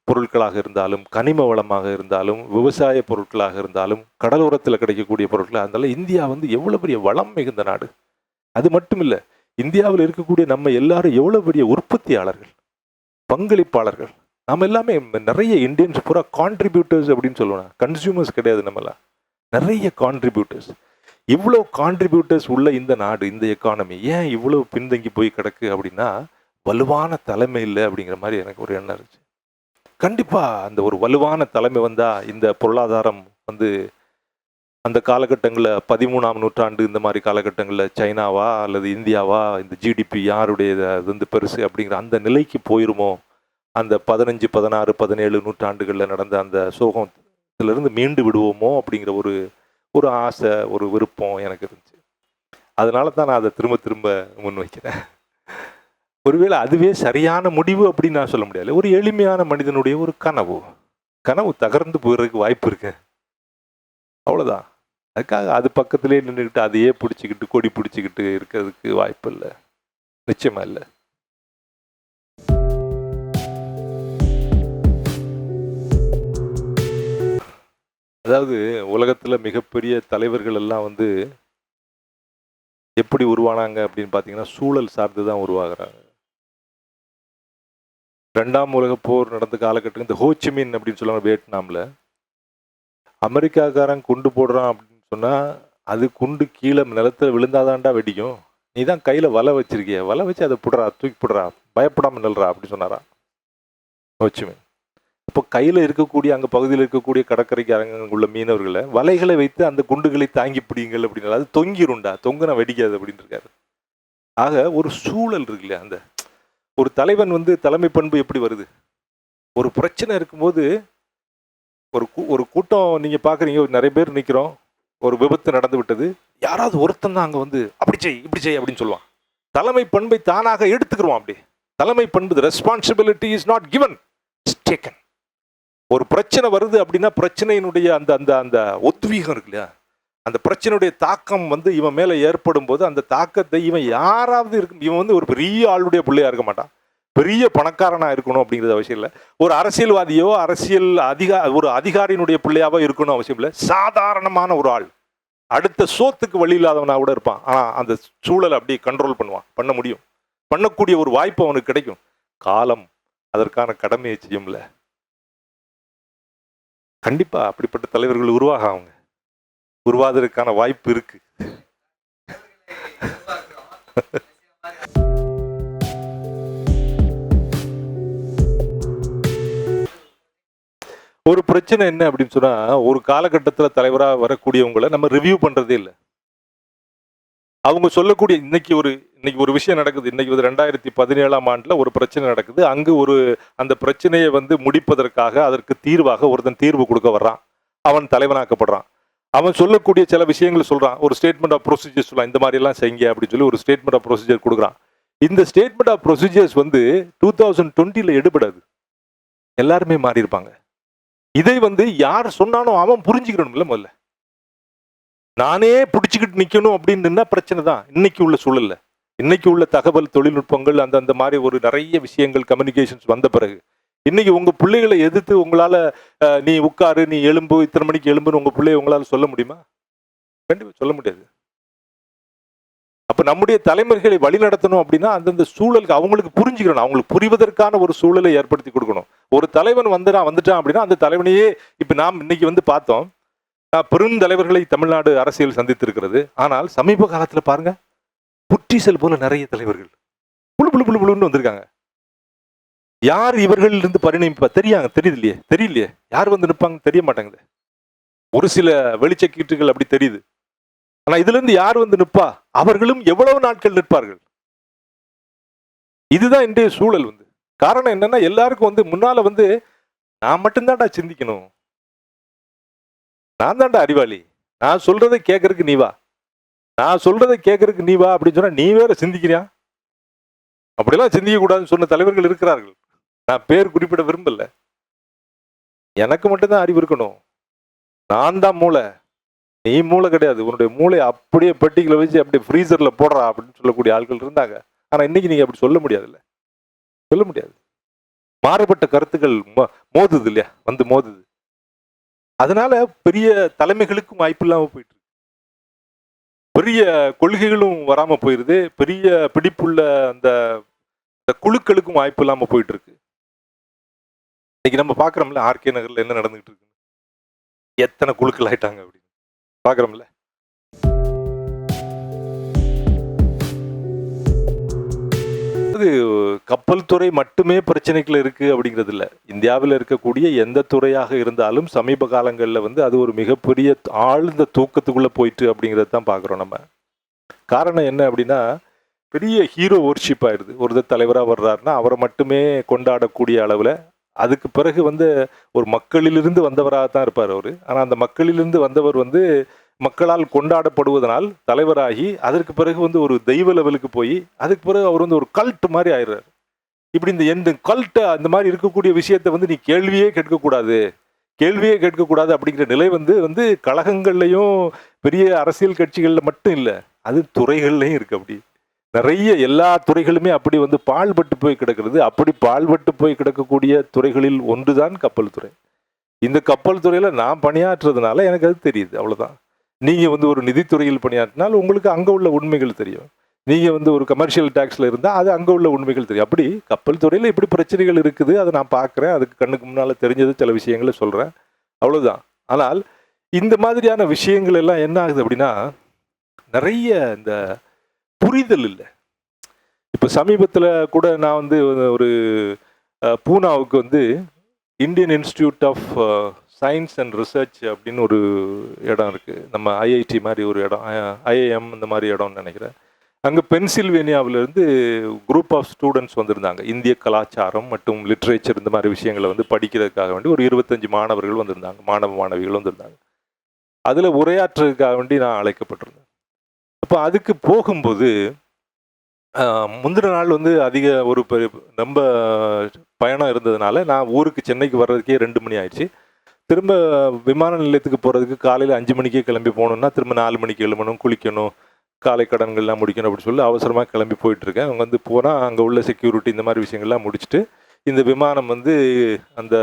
பொருட்களாக இருந்தாலும், கனிம வளமாக இருந்தாலும், விவசாய பொருட்களாக இருந்தாலும், கடலோரத்தில் கிடைக்கக்கூடிய பொருட்களாக இருந்தாலும், இந்தியா வந்து எவ்வளோ பெரிய வளம் மிகுந்த நாடு. அது மட்டும் இல்லை, இந்தியாவில் இருக்கக்கூடிய நம்ம எல்லாரும் எவ்வளோ பெரிய உற்பத்தியாளர்கள், பங்களிப்பாளர்கள். நம்ம எல்லாமே நிறைய இந்தியன்ஸ் பூரா கான்ட்ரிபியூட்டர்ஸ் அப்படின்னு சொல்லுவோம். கன்சியூமர்ஸ் கிடையாது, நம்மளாம் நிறைய கான்ட்ரிபியூட்டர்ஸ். இவ்வளோ கான்ட்ரிபியூட்டர்ஸ் உள்ள இந்த நாடு, இந்த எக்கானமி ஏன் இவ்வளோ பின்தங்கி போய் கிடக்கு அப்படின்னா, வலுவான தலைமை இல்லை அப்படிங்கிற மாதிரி எனக்கு ஒரு எண்ணம் இருந்துச்சு. கண்டிப்பாக அந்த ஒரு வலுவான தலைமை வந்தால் இந்த பொருளாதாரம் வந்து அந்த காலகட்டங்களில் 13ஆம் நூற்றாண்டு இந்த மாதிரி காலகட்டங்களில் சைனாவா அல்லது இந்தியாவா, இந்த ஜிடிபி யாருடைய அது வந்து பெருசு அப்படிங்கிற அந்த நிலைக்கு போயிருமோ, அந்த 15, 16, 17 நூற்றாண்டுகளில் நடந்த அந்த சோகத்திலிருந்து மீண்டு விடுவோமோ அப்படிங்கிற ஒரு ஒரு ஆசை, ஒரு விருப்பம் எனக்கு இருந்துச்சு. அதனால தான் நான் அதை திரும்ப திரும்ப முன் வைக்கிறேன். ஒருவேளை அதுவே சரியான முடிவு அப்படின்னு நான் சொல்ல முடியாது. ஒரு எளிமையான மனிதனுடைய ஒரு கனவு தகர்ந்து போயிடுறதுக்கு வாய்ப்பு இருக்கு, அவ்வளோதான். அதுக்காக அது பக்கத்திலே நின்றுக்கிட்டு அதையே பிடிச்சிக்கிட்டு கொடி பிடிச்சிக்கிட்டு இருக்கிறதுக்கு வாய்ப்பு இல்லை, நிச்சயமா இல்லை. அதாவது உலகத்தில் மிகப்பெரிய தலைவர்கள் எல்லாம் வந்து எப்படி உருவானாங்க அப்படின்னு பார்த்தீங்கன்னா, சூழல் சார்ந்து தான் உருவாகிறாங்க. 2ஆம் உலகப் போர் நடந்த காலகட்டம், இந்த ஹோச்சிமின் அப்படின்னு சொல்லுவாங்க வியட்நாமில். அமெரிக்காக்காரன் குண்டு போடுறான் அப்படின்னு சொன்னால், அது குண்டு கீழே நிலத்தில் விழுந்தாதான்டா வெடிக்கும், நீ தான் கையில் வலை வச்சிருக்கிய, வலை வச்சு அதை புடுறா, தூக்கி புடுறா, பயப்படாமல் நில்றா அப்படின்னு சொன்னாரா ஹோச்சிமின். இப்போ கையில் இருக்கக்கூடிய அங்கே பகுதியில் இருக்கக்கூடிய கடற்கரைக்கு அரங்க உள்ள மீனவர்களை வலைகளை வைத்து அந்த குண்டுகளை தாங்கி பிடிங்கள் அப்படின்னு, அது தொங்கிருண்டா, தொங்குனா வெடிக்காது அப்படின்னு இருக்காரு. ஆக ஒரு சூழல் இருக்கு இல்லையா, அந்த ஒரு தலைவன் வந்து தலைமை பண்பு எப்படி வருது? ஒரு பிரச்சனை இருக்கும்போது ஒரு கூட்டம் நீங்கள் பார்க்குறீங்க, நிறைய பேர் நிற்கிறோம், ஒரு விபத்து நடந்து விட்டது, யாராவது ஒருத்தன் தான் அங்கே வந்து அப்படி செய் இப்படி செய் அப்படின்னு சொல்லுவான். தலைமை பண்பை தானாக எடுத்துக்கிடுவான். அப்படி தலைமை பண்பு, responsibility is not given, it's taken. ஒரு பிரச்சனை வருது அப்படின்னா பிரச்சனையினுடைய அந்த அந்த அந்த உத்வீகம் இருக்கு இல்லையா, அந்த பிரச்சனையுடைய தாக்கம் வந்து இவன் மேலே ஏற்படும் போது அந்த தாக்கத்தை இவன் யாராவது இருக்கும், இவன் வந்து ஒரு பெரிய ஆளுடைய பிள்ளையா இருக்க மாட்டான், பெரிய பணக்காரனா இருக்கணும் அப்படிங்கிறது அவசியம் இல்லை, ஒரு அரசியல்வாதியோ ஒரு அதிகாரியினுடைய பிள்ளையாவோ இருக்கணும் அவசியம் இல்லை. சாதாரணமான ஒரு ஆள், அடுத்த சோத்துக்கு வழி இல்லாதவனா கூட இருப்பான், ஆனால் அந்த சூழலை அப்படியே கண்ட்ரோல் பண்ண முடியும், பண்ணக்கூடிய ஒரு வாய்ப்பு அவனுக்கு கிடைக்கும். காலம் அதற்கான கடமையை செய்யும்ல. கண்டிப்பாக அப்படிப்பட்ட தலைவர்கள் அவங்க உருவாவதற்கான வாய்ப்பு இருக்கு. ஒரு பிரச்சனை என்ன அப்படின்னு சொன்னா, ஒரு காலகட்டத்தில் தலைவராக வரக்கூடியவங்களை நம்ம ரிவ்யூ பண்றதே இல்லை. அவங்க சொல்லக்கூடிய இன்னைக்கு ஒரு விஷயம் நடக்குது. இன்னைக்கு 2017ஆம் ஆண்டுல ஒரு பிரச்சனை நடக்குது. அங்கு அந்த பிரச்சனையை முடிப்பதற்காக அதற்கு தீர்வாக ஒருத்தன் தீர்வு கொடுக்க வர்றான். அவன் தலைவனாக்கப்படுறான். அவன் சொல்லக்கூடிய சில விஷயங்கள் சொல்றான். ஒரு ஸ்டேட்மெண்ட் ஆஃப் ப்ரொசீஜர் சொல்லலாம், இந்த மாதிரி எல்லாம் செய்யுங்க அப்படின்னு சொல்லி ஒரு ஸ்டேட்மெண்ட் ஆஃப் ப்ரொசீஜர் கொடுக்குறான். இந்த ஸ்டேட்மெண்ட் ஆஃப் ப்ரொசீஜர்ஸ் 2020 எடுபடாது. எல்லாருமே மாறி இருப்பாங்க. இதை யார் சொன்னானோ அவன் புரிஞ்சுக்கணும்ல. முதல்ல நானே பிடிச்சிக்கிட்டு நிக்கணும் அப்படின்னு பிரச்சனை தான் இன்னைக்கு உள்ள சூழல்ல. இன்னைக்கு உள்ள தகவல் தொழில்நுட்பங்கள் அந்த மாதிரி ஒரு நிறைய விஷயங்கள் கம்யூனிகேஷன்ஸ் வந்த பிறகு இன்னைக்கு உங்க பிள்ளைகளை எதிர்த்து உங்களால நீ உட்காரு, நீ எலும்பு, இத்தனை மணிக்கு எலும்புன்னு உங்க பிள்ளைய உங்களால சொல்ல முடியுமா? கண்டிப்பா சொல்ல முடியாது. அப்ப நம்முடைய தலைமுறைகளை வழி நடத்தணும் அப்படின்னா அந்தந்த சூழலுக்கு அவங்களுக்கு புரிஞ்சுக்கணும். அவங்களுக்கு புரிவதற்கான ஒரு சூழலை ஏற்படுத்தி கொடுக்கணும். ஒரு தலைவன் வந்துட்டான் அப்படின்னா அந்த தலைவனையே இப்ப நாம் இன்னைக்கு பார்த்தோம். பெருந்தலைவர்களை தமிழ்நாடு அரசியல் சந்தித்திருக்கிறது. ஆனால் சமீப காலத்துல பாருங்க, புற்றீசல் போல நிறைய தலைவர்கள் புழு புழு புழு புழுன்னு வந்திருக்காங்க. யார் இவர்களில் இருந்து பரிணமிப்பா தெரியலையே. யார் நிற்பாங்க தெரிய மாட்டாங்குது. ஒரு சில வெளிச்சக்கீட்டுகள் அப்படி தெரியுது. ஆனா இதுல இருந்து யார் நிற்பா? அவர்களும் எவ்வளவு நாட்கள் நிற்பார்கள்? இதுதான் இன்றைய சூழல். காரணம் என்னன்னா, எல்லாருக்கும் முன்னால நான் மட்டும்தான்டா சிந்திக்கணும், நான் தான்டா அறிவாளி, நான் சொல்றதை கேட்கறதுக்கு நீ வா அப்படின்னு சொன்னா நீ வேற சிந்திக்கிறியா? அப்படிலாம் சிந்திக்க கூடாதுன்னு சொன்ன தலைவர்கள் இருக்கிறார்கள். நான் பேர் குறிப்பிட விரும்பல. எனக்கு மட்டும்தான் அறிவு இருக்கணும், நான் தான் மூளை, நீ மூளை கிடையாது. உன்னுடைய மூளை அப்படியே பெட்டிகளை வச்சு அப்படியே ஃப்ரீசர்ல போடுறா அப்படின்னு சொல்லக்கூடிய ஆட்கள் இருந்தாங்க. ஆனா இன்னைக்கு நீங்க அப்படி சொல்ல முடியாதுல்ல. சொல்ல முடியாது. மாறுபட்ட கருத்துக்கள் மோதுது இல்லையா? மோதுது. அதனால பெரிய தலைமைகளுக்கும் வாய்ப்பு இல்லாம போயிட்டு இருக்கு. பெரிய கொள்கைகளும் வராம போயிருது. பெரிய பிடிப்புள்ள அந்த குழுக்களுக்கும் வாய்ப்பு இல்லாம போயிட்டு இருக்கு. இன்னைக்கு நம்ம பாக்குறோம்ல, ஆர்கே நகர்ல என்ன நடந்துகிட்டு இருக்கு, எத்தனை குழுக்கள் ஆயிட்டாங்க அப்படின்னு பாக்குறோம்ல. அது கப்பல் துறை மட்டுமே பிரச்சனைகள் இருக்கு அப்படிங்கிறது இல்லை. இந்தியாவில் இருக்கக்கூடிய எந்த துறையாக இருந்தாலும் சமீப காலங்களில் அது ஒரு மிகப்பெரிய ஆழ்ந்த தூக்கத்துக்குள்ள போயிட்டு அப்படிங்கிறது தான் பார்க்குறோம் நம்ம. காரணம் என்ன அப்படின்னா, பெரிய ஹீரோ ஒர்ஷிப் ஆயிடுது. ஒருத்தர் தலைவராக வர்றாருன்னா அவரை மட்டுமே கொண்டாடக்கூடிய அளவில், அதுக்கு பிறகு ஒரு மக்களிலிருந்து வந்தவராக தான் இருப்பார் அவர். ஆனால் அந்த மக்களிலிருந்து வந்தவர் மக்களால் கொண்டாடப்படுவதனால் தலைவராகி அதற்கு பிறகு ஒரு தெய்வ லெவலுக்கு போய் அதுக்கு பிறகு அவர் ஒரு கல்ட் மாதிரி ஆயிடுறாரு. இப்படி இந்த கல்ட் அந்த மாதிரி இருக்கக்கூடிய விஷயத்தை நீ கேள்வியே கேட்கக்கூடாது அப்படிங்கிற நிலை கழகங்கள்லையும் பெரிய அரசியல் கட்சிகள்ல மட்டும் இல்லை, அது துறைகள்லையும் இருக்கு. அப்படி நிறைய எல்லா துறைகளுமே அப்படி பாழ்பட்டு போய் கிடக்கிறது. அப்படி பாழ்பட்டு போய் கிடக்கக்கூடிய துறைகளில் ஒன்றுதான் கப்பல் துறை. இந்த கப்பல் துறையில நான் பணியாற்றுறதுனால எனக்கு அது தெரியுது, அவ்வளவுதான். நீங்க ஒரு நிதித்துறையில் பணியாற்றினால் உங்களுக்கு அங்க உள்ள உண்மைகள் தெரியும். நீங்க ஒரு கமர்ஷியல் டாக்ஸ்ல இருந்தா அது அங்க உள்ள உண்மைகள் தெரியும். அப்படி கப்பல் துறையில இப்படி பிரச்சனைகள் இருக்குது, அதை நான் பார்க்குறேன். அதுக்கு கண்ணுக்கு முன்னால தெரிஞ்சது சில விஷயங்களை சொல்றேன், அவ்வளவுதான். ஆனால் இந்த மாதிரியான விஷயங்கள் எல்லாம் என்ன ஆகுது அப்படின்னா, நிறைய இந்த புரிதல் இல்லை. இப்போ சமீபத்தில் கூட நான் ஒரு பூனாவுக்கு Indian institute of science and research அப்படின்னு ஒரு இடம் இருக்குது. நம்ம ஐஐடி மாதிரி ஒரு இடம், ஐஐஎம் இந்த மாதிரி இடம்னு நினைக்கிறேன். அங்கே பென்சில்வேனியாவிலேருந்து குரூப் ஆஃப் ஸ்டூடெண்ட்ஸ் வந்திருந்தாங்க. இந்திய கலாச்சாரம் மற்றும் லிட்ரேச்சர் இந்த மாதிரி விஷயங்களை படிக்கிறதுக்காக வேண்டி ஒரு 25 மாணவர்கள் வந்திருந்தாங்க, மாணவிகள் வந்திருந்தாங்க. அதில் உரையாற்றுறதுக்காக வேண்டி நான் அழைக்கப்பட்டிருந்தேன். அப்போ அதுக்கு போகும்போது முந்தின நாள் அதிக ஒரு ரொம்ப பயணம் இருந்ததுனால நான் ஊருக்கு சென்னைக்கு வர்றதுக்கே 2 மணி ஆயிடுச்சு. திரும்ப விமான நிலையத்துக்கு போகிறதுக்கு காலையில் 5 மணிக்கே கிளம்பி போகணுன்னா திரும்ப 4 மணிக்கு எழுமணும், குளிக்கணும், காலை கடன்கள்லாம் முடிக்கணும் அப்படின்னு சொல்லி அவசரமாக கிளம்பி போயிட்டுருக்கேன். அவங்க போனால் அங்கே உள்ள செக்யூரிட்டி இந்த மாதிரி விஷயங்கள்லாம் முடிச்சுட்டு இந்த விமானம் அந்த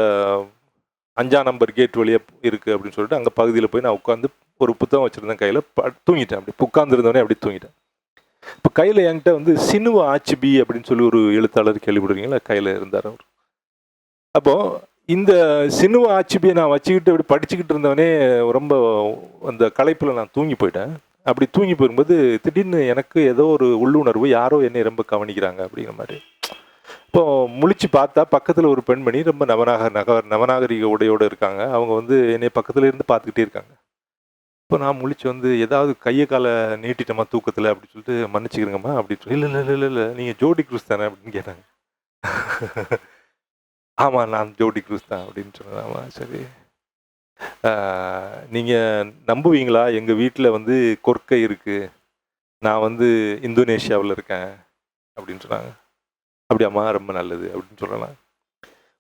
5ஆம் நம்பர் கேட் வழியாக இருக்குது அப்படின்னு சொல்லிட்டு அங்கே பகுதியில் போய் நான் உட்காந்து ஒரு புத்தகம் வச்சுருந்தேன் கையில், தூங்கிட்டேன். அப்படி உட்காந்துருந்தோடனே அப்படி தூங்கிட்டேன். இப்போ கையில் என்கிட்ட சினுவா ஆச்சிபி அப்படின்னு சொல்லி ஒரு எழுத்தாளர் கேள்விப்படுறீங்களா, கையில் இருந்தார் அவர். அப்போது இந்த சினுவ ஆட்சிபியை நான் வச்சுக்கிட்டு அப்படி படிச்சுக்கிட்டு இருந்தவனே ரொம்ப அந்த களைப்பில் நான் தூங்கி போயிட்டேன். அப்படி தூங்கி போகும்போது திடீர்னு எனக்கு ஏதோ ஒரு உள்ளுணர்வு, யாரோ என்னை ரொம்ப கவனிக்கிறாங்க அப்படிங்கிற மாதிரி. இப்போ முழிச்சு பார்த்தா பக்கத்தில் ஒரு பெண்மணி ரொம்ப நவநாகரிக உடையோடு இருக்காங்க. அவங்க வந்து என்னை பக்கத்துல இருந்து பார்த்துக்கிட்டே இருக்காங்க. இப்போ நான் முழிச்சு வந்து ஏதாவது கையை காலை நீட்டிட்டோமா தூக்கத்தில் அப்படி சொல்லிட்டு மன்னிச்சுக்கிறேங்கம்மா அப்படின்னு சொல்லி, இல்லை இல்லை இல்லை இல்லை நீங்கள் ஜோடி க்ரூஸ் தானே அப்படின்னு கேட்டாங்க. ஆமாம் நான் ஜோடி க்ரூஸ் தான் அப்படின்னு சொன்னேன். ஆமாம் சரி, நீங்கள் நம்புவீங்களா, எங்கள் வீட்டில் வந்து கொற்கை இருக்குது, நான் வந்து இந்தோனேஷியாவில் இருக்கேன் அப்படின்னு சொன்னாங்க. அப்படியாம்மா ரொம்ப நல்லது அப்படின்னு சொல்லலாம்.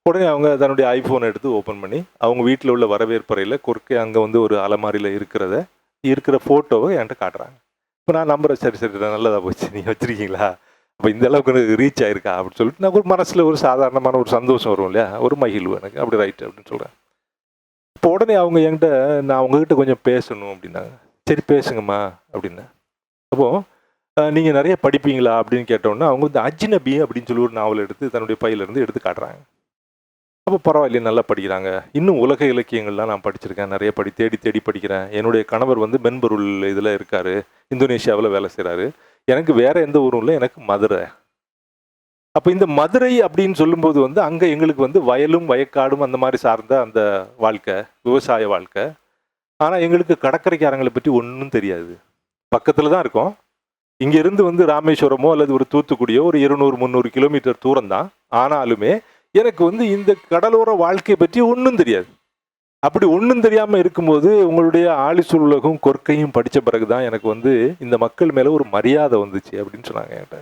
உடனே அவங்க தன்னுடைய ஐஃபோனை எடுத்து ஓப்பன் பண்ணி அவங்க வீட்டில் உள்ள வரவேற்பறையில் கொற்கை அங்கே வந்து ஒரு அலமாரியில் இருக்கிற ஃபோட்டோவை என்கிட்ட காட்டுறாங்க. இப்போ நான் நம்புறேன், சரி சரி நல்லதாக போச்சு, நீங்கள் வச்சுருக்கீங்களா, அப்போ இந்த அளவுக்கு எனக்கு ரீச் ஆயிருக்கா அப்படின்னு சொல்லிட்டு நான் ஒரு மனசில் ஒரு சாதாரணமான ஒரு சந்தோஷம் வரும் இல்லையா, ஒரு மகிழ்வு எனக்கு. அப்படி ரைட்டு அப்படின்னு சொல்கிறேன். இப்போ உடனே அவங்க என்கிட்ட நான் அவங்ககிட்ட கொஞ்சம் பேசணும் அப்படின்னாங்க. சரி பேசுங்கம்மா அப்படின்னேன். அப்போது நீங்கள் நிறைய படிப்பீங்களா அப்படின்னு கேட்டோன்னா அவங்க வந்து அஜ்னபி அப்படின்னு சொல்லி ஒரு நாவல் எடுத்து தன்னுடைய பையிலேருந்து எடுத்து காட்டுறாங்க. அப்போ பரவாயில்லையே நல்லா படிக்கிறாங்க. இன்னும் உலக இலக்கியங்கள்லாம் நான் படிச்சிருக்கேன், நிறைய தேடி தேடி படிக்கிறேன். என்னுடைய கணவர் வந்து மென்பொருள் இதில் இருக்கார், இந்தோனேஷியாவில் வேலை செய்கிறாரு. எனக்கு வேறு எந்த ஊரும் இல்லை, எனக்கு மதுரை. அப்போ இந்த மதுரை அப்படின்னு சொல்லும்போது வந்து அங்கே எங்களுக்கு வந்து வயலும் வயக்காடும் அந்த மாதிரி சார்ந்த அந்த வாழ்க்கை, விவசாய வாழ்க்கை. ஆனால் எங்களுக்கு கடற்கரைக்காரங்களை பற்றி ஒன்றும் தெரியாது. பக்கத்தில் தான் இருக்கோம். இங்கேருந்து வந்து ராமேஸ்வரமோ அல்லது ஒரு தூத்துக்குடியோ ஒரு 200-300 கிலோமீட்டர் தூரம் தான். ஆனாலுமே எனக்கு வந்து இந்த கடலோர வாழ்க்கையை பற்றி ஒன்றும் தெரியாது. அப்படி ஒன்றும் தெரியாமல் இருக்கும்போது உங்களுடைய ஆழிசூழ் உலகம் கொற்கையும் படித்த பிறகு தான் எனக்கு வந்து இந்த மக்கள் மேலே ஒரு மரியாதை வந்துச்சு அப்படின்னு சொன்னாங்க என்கிட்ட.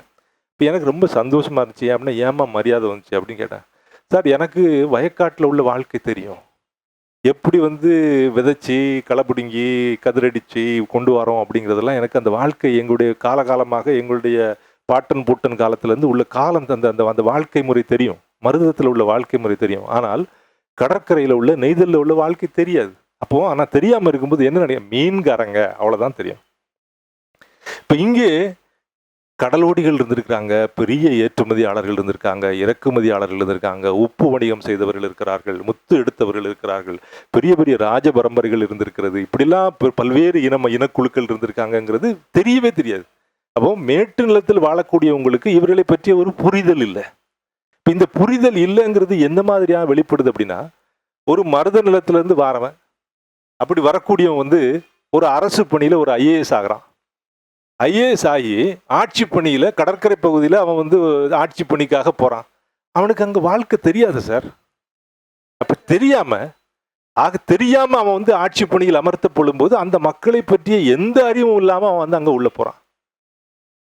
இப்போ எனக்கு ரொம்ப சந்தோஷமாக இருந்துச்சு. அப்படின்னா ஏமா மரியாதை வந்துச்சு அப்படின்னு கேட்டேன். சார் எனக்கு வயக்காட்டில் உள்ள வாழ்க்கை தெரியும், எப்படி வந்து விதைச்சி களை பிடுங்கி கதிரடித்து கொண்டு வரோம் அப்படிங்கிறதெல்லாம் எனக்கு அந்த வாழ்க்கை எங்களுடைய காலகாலமாக எங்களுடைய பாட்டன் பூட்டன் காலத்துலேருந்து உள்ள காலம் அந்த வாழ்க்கை முறை தெரியும், மருதத்தில் உள்ள வாழ்க்கை முறை தெரியும். ஆனால் கடற்கரையில் உள்ள நெய்தலில் உள்ள வாழ்க்கை தெரியாது. அப்போது ஆனால் தெரியாமல் இருக்கும்போது என்ன நினைக்க, மீன்காரங்க அவ்வளோதான் தெரியும். இப்போ இங்கே கடலோடிகள் இருந்திருக்கிறாங்க, பெரிய ஏற்றுமதியாளர்கள் இருந்திருக்காங்க, இறக்குமதியாளர்கள் இருந்திருக்காங்க, உப்பு வணிகம் செய்தவர்கள் இருக்கிறார்கள், முத்து எடுத்தவர்கள் இருக்கிறார்கள், பெரிய பெரிய ராஜ பரம்பரைகள் இருந்திருக்கிறது. இப்படிலாம் பல்வேறு இனக்குழுக்கள் இருந்திருக்காங்கங்கிறது தெரியவே தெரியாது. அப்போ மேட்டு நிலத்தில் வாழக்கூடியவங்களுக்கு இவர்களை பற்றிய ஒரு புரிதல் இல்லை. இப்போ இந்த புரிதல் இல்லைங்கிறது எந்த மாதிரியாக வெளிப்படுது அப்படின்னா, ஒரு மருத நிலத்திலேருந்து வாரவன், அப்படி வரக்கூடியவன் வந்து ஒரு அரசு பணியில் ஒரு ஐஏஎஸ் ஆகிறான். ஐஏஎஸ் ஆகி ஆட்சி பணியில் கடற்கரை பகுதியில் அவன் வந்து ஆட்சி பணிக்காக போகிறான். அவனுக்கு அங்கே வாழ்க்கை தெரியாது சார். அப்போ தெரியாமல் அவன் வந்து ஆட்சி பணியில் அமர்த்தப்படும் போது அந்த மக்களை பற்றிய எந்த அறிவும் இல்லாமல் அவன் வந்து அங்கே உள்ளே போகிறான்.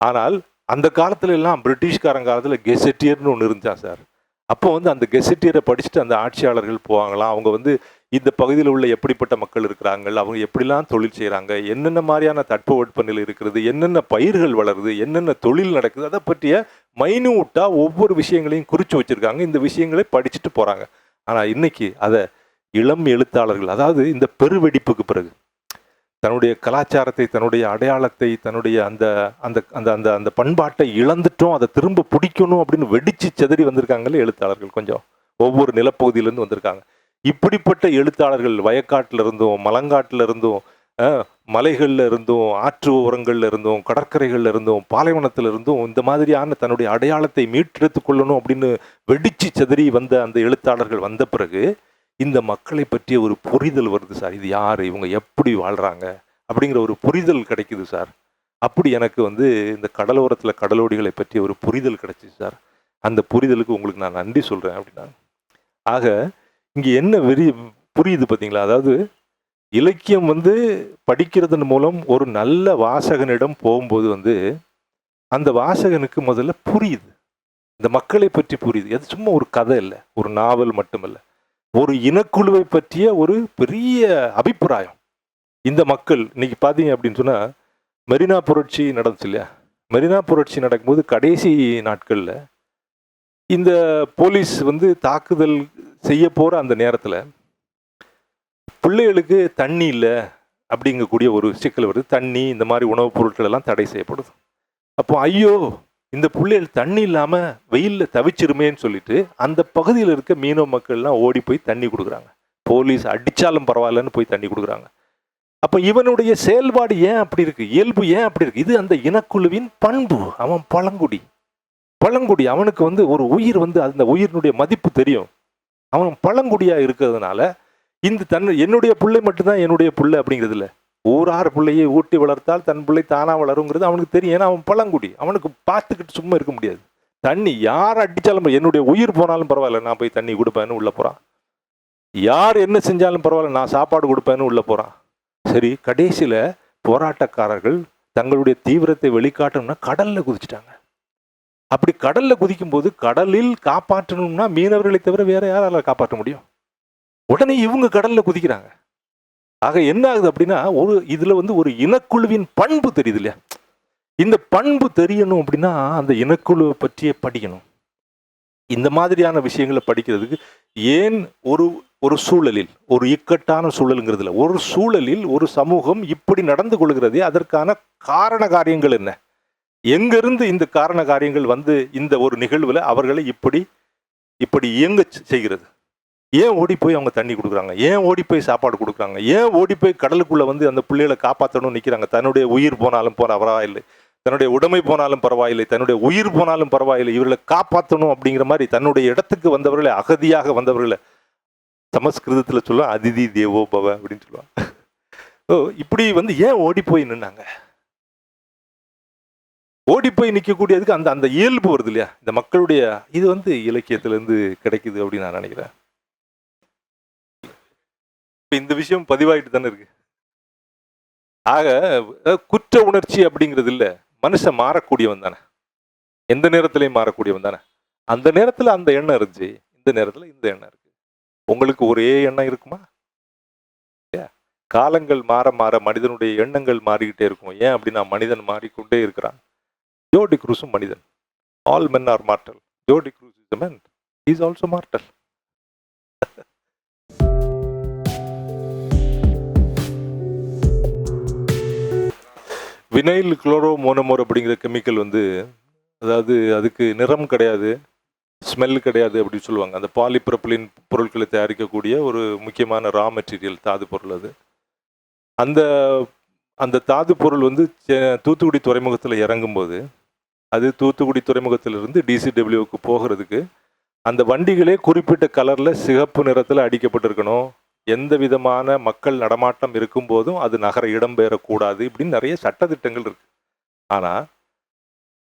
ஆனால் அந்த காலத்துல எல்லாம் பிரிட்டிஷ்காரன் காலத்தில் கெசட்டியர்னு ஒன்று இருந்தான் சார். அப்போ வந்து அந்த கெசட்டியரை படிச்சுட்டு அந்த ஆட்சியாளர்கள் போவாங்களாம். அவங்க வந்து இந்த பகுதியில் உள்ள எப்படிப்பட்ட மக்கள் இருக்கிறாங்க, அவங்க எப்படிலாம் தொழில் செய்கிறாங்க, என்னென்ன மாதிரியான தட்பவெட்பநிலை இருக்கிறது, என்னென்ன பயிர்கள் வளருது, என்னென்ன தொழில் நடக்குது, அதை பற்றிய மைன்யூட்டாக ஒவ்வொரு விஷயங்களையும் குறித்து வச்சுருக்காங்க. இந்த விஷயங்களை படிச்சுட்டு போகிறாங்க. ஆனால் இன்னைக்கு அதை இளம் எழுத்தாளர்கள், அதாவது இந்த பெருவெடிப்புக்கு பிறகு தன்னுடைய கலாச்சாரத்தை, தன்னுடைய அடையாளத்தை, தன்னுடைய அந்த அந்த அந்த அந்த அந்த பண்பாட்டை இழந்துட்டோம், அதை திரும்ப பிடிக்கணும் அப்படின்னு வெடிச்சு செதறி வந்திருக்காங்களே எழுத்தாளர்கள். கொஞ்சம் ஒவ்வொரு நிலப்பகுதியிலேருந்து வந்திருக்காங்க. இப்படிப்பட்ட எழுத்தாளர்கள் வயக்காட்டில் இருந்தும், மலங்காட்டில் இருந்தும், மலைகளில் இருந்தும், ஆற்று ஓரங்களில் இருந்தும், கடற்கரைகளில் இருந்தும், பாலைவனத்தில் இருந்தும் இந்த மாதிரியான தன்னுடைய அடையாளத்தை மீட்டெடுத்து கொள்ளணும் அப்படின்னு வெடிச்சு செதறி வந்த அந்த எழுத்தாளர்கள் வந்த பிறகு இந்த மக்களை பற்றிய ஒரு புரிதல் வருது சார். இது யார், இவங்க எப்படி வாழ்கிறாங்க அப்படிங்கிற ஒரு புரிதல் கிடைக்குது சார். அப்படி எனக்கு வந்து இந்த கடலோரத்தில் கடலோடிகளை பற்றிய ஒரு புரிதல் கிடைச்சிது சார். அந்த புரிதலுக்கு உங்களுக்கு நான் நன்றி சொல்கிறேன் அப்படின்னா. ஆக இங்கே என்ன புரியுது பார்த்தீங்களா? அதாவது இலக்கியம் வந்து படிக்கிறதன் மூலம் ஒரு நல்ல வாசகனிடம் போகும்போது வந்து அந்த வாசகனுக்கு முதல்ல புரியுது, இந்த மக்களை பற்றி புரியுது. அது சும்மா ஒரு கதை இல்லை, ஒரு நாவல் மட்டுமல்ல, ஒரு இனக்குழுவை பற்றிய ஒரு பெரிய அபிப்பிராயம். இந்த மக்கள் இன்னைக்கு பார்த்தீங்க அப்படின்னு சொன்னால், மெரினா புரட்சி நடந்துச்சு இல்லையா? மெரினா புரட்சி நடக்கும்போது கடைசி நாட்களில் இந்த போலீஸ் வந்து தாக்குதல் செய்ய போகிற அந்த நேரத்தில் பிள்ளைகளுக்கு தண்ணி இல்லை அப்படிங்கக்கூடிய ஒரு சிக்கல் வருது. தண்ணி, இந்த மாதிரி உணவுப் பொருட்கள் எல்லாம் தடை செய்யப்படுது. அப்போ ஐயோ இந்த பிள்ளைகள் தண்ணி இல்லாமல் வெயிலில் தவிச்சிருமேன்னு சொல்லிட்டு அந்த பகுதியில் இருக்க மீனவ மக்கள்லாம் ஓடி போய் தண்ணி கொடுக்குறாங்க. போலீஸ் அடித்தாலும் பரவாயில்லன்னு போய் தண்ணி கொடுக்குறாங்க. அப்போ இவனுடைய செயல்பாடு ஏன் அப்படி இருக்கு, இயல்பு ஏன் அப்படி இருக்கு? இது அந்த இனக்குழுவின் பண்பு. அவன் பழங்குடி, அவனுக்கு வந்து ஒரு உயிர் வந்து அந்த உயிரினுடைய மதிப்பு தெரியும். அவன் பழங்குடியாக இருக்கிறதுனால இந்த என்னுடைய பிள்ளை மட்டும்தான் என்னுடைய பிள்ளை அப்படிங்கிறது இல்லை. ஊராறு பிள்ளையை ஊட்டி வளர்த்தால் தன் பிள்ளை தானா வளருங்கிறது அவனுக்கு தெரியும். ஏன்னா அவன் பழங்குடி, அவனுக்கு பார்த்துக்கிட்டு சும்மா இருக்க முடியாது. தண்ணி யார் அடித்தாலும் என்னுடைய உயிர் போனாலும் பரவாயில்ல, நான் போய் தண்ணி கொடுப்பேன்னு உள்ள போகிறான். யார் என்ன செஞ்சாலும் பரவாயில்ல, நான் சாப்பாடு கொடுப்பேன்னு உள்ள போகிறான். சரி, கடைசியில் போராட்டக்காரர்கள் தங்களுடைய தீவிரத்தை வெளிக்காட்டணும்னா கடலில் குதிச்சிட்டாங்க. அப்படி கடலில் குதிக்கும் போது கடலில் காப்பாற்றணும்னா மீனவர்களை தவிர வேற யாரால காப்பாற்ற முடியும்? உடனே இவங்க கடலில் குதிக்கிறாங்க. ஆக என்ன ஆகுது அப்படின்னா, இதுல வந்து ஒரு இனக்குழுவின் பண்பு தெரியுது இல்லையா? இந்த பண்பு தெரியணும் அப்படின்னா அந்த இனக்குழுவை பற்றியே படிக்கணும். இந்த மாதிரியான விஷயங்களை படிக்கிறதுக்கு ஏன் ஒரு சூழலில், ஒரு இக்கட்டான சூழலுங்கிறதுல ஒரு சூழலில் ஒரு சமூகம் இப்படி நடந்து கொள்கிறதே அதற்கான காரண காரியங்கள் என்ன, எங்கிருந்து இந்த காரண காரியங்கள் வந்து இந்த ஒரு நிகழ்வுல அவர்களை இப்படி இயங்க செய்கிறது? ஏன் ஓடி போய் அவங்க தண்ணி கொடுக்குறாங்க? ஏன் ஓடி போய் சாப்பாடு கொடுக்குறாங்க? ஏன் ஓடி போய் கடலுக்குள்ள வந்து அந்த பிள்ளைகளை காப்பாற்றணும்னு நிற்கிறாங்க? தன்னுடைய உயிர் போனாலும் பரவாயில்லை, தன்னுடைய உடைமை போனாலும் பரவாயில்லை, தன்னுடைய உயிர் போனாலும் பரவாயில்லை, இவர்களை காப்பாற்றணும் அப்படிங்கிற மாதிரி தன்னுடைய இடத்துக்கு வந்தவர்களை, அகதியாக வந்தவர்களை சமஸ்கிருதத்தில் சொல்லுவாங்க அதிதி தேவோ பவ அப்படின்னு சொல்லுவாங்க. இப்படி வந்து ஏன் ஓடி போய் நின்னாங்க? ஓடி போய் நிற்கக்கூடியதுக்கு அந்த இயல்பு வருது இல்லையா? இந்த மக்களுடைய இது வந்து இலக்கியத்திலேருந்து கிடைக்குது அப்படின்னு நான் நினைக்கிறேன். இந்த விஷயம் பதிவாயிட்டு தானே இருக்கு. ஆக குற்ற உணர்ச்சி அப்படிங்கிறது இல்லை, மனுஷன் மாறக்கூடியவன் தானே, எந்த நேரத்திலையும் மாறக்கூடியவன் தானே. அந்த நேரத்தில் அந்த எண்ணம் இருந்துச்சு, இந்த நேரத்தில் இந்த எண்ணம் இருக்கு. உங்களுக்கு ஒரே எண்ணம் இருக்குமா? காலங்கள் மாற மாற மனிதனுடைய எண்ணங்கள் மாறிக்கிட்டே இருக்கும். ஏன் அப்படின்னா மனிதன் மாறிக்கொண்டே இருக்கிறான். ஜோ டிக்ரூஸும் மனிதன். All men are mortal. Joe D'Cruz is a man. He is also mortal. Vinyl chloro monomer அப்படிங்கிற கெமிக்கல் வந்து, அதாவது அதுக்கு நிறம் கிடையாது, ஸ்மெல் கிடையாது அப்படின்னு சொல்லுவாங்க. அந்த பாலிப்ரொபிலின் பொருட்களை தயாரிக்கக்கூடிய ஒரு முக்கியமான ரா மெட்டீரியல், தாது பொருள். அது அந்த தாது பொருள் வந்து தூத்துக்குடி துறைமுகத்தில் இறங்கும்போது, அது தூத்துக்குடி துறைமுகத்திலிருந்து டிசிடபிள்யூக்கு போகிறதுக்கு அந்த வண்டிகளே குறிப்பிட்ட கலரில் சிகப்பு நிறத்தில் அடிக்கப்பட்டிருக்கணும். எந்த விதமான மக்கள் நடமாட்டம் இருக்கும் போதும் அது நகர இடம்பெயரக்கூடாது, இப்படின்னு நிறைய சட்டத்திட்டங்கள் இருக்கு. ஆனால்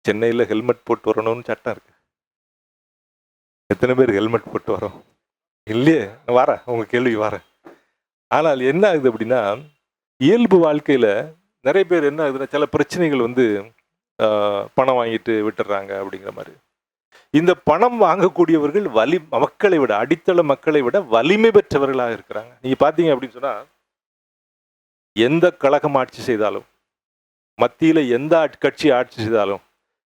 சென்னையில் ஹெல்மெட் போட்டு வரணும்னு சட்டம் இருக்கு. எத்தனை பேர் ஹெல்மெட் போட்டு வரோம்? இல்லையே, வரேன் உங்க கேள்வி வரேன். ஆனால் என்ன ஆகுது அப்படின்னா, இயல்பு வாழ்க்கையில் நிறைய பேர் என்ன ஆகுதுன்னா, சில பிரச்சனைகள் வந்து பணம் வாங்கிட்டு விட்டுறாங்க அப்படிங்கிற மாதிரி. இந்த பணம் வாங்கக்கூடியவர்கள் மக்களை விட, அடித்தள மக்களை விட வலிமை பெற்றவர்களாக இருக்கிறாங்க. நீங்க பார்த்தீங்க அப்படின்னு சொன்னா, எந்த கழகம் ஆட்சி செய்தாலும், மத்தியில் எந்த கட்சி ஆட்சி செய்தாலும்,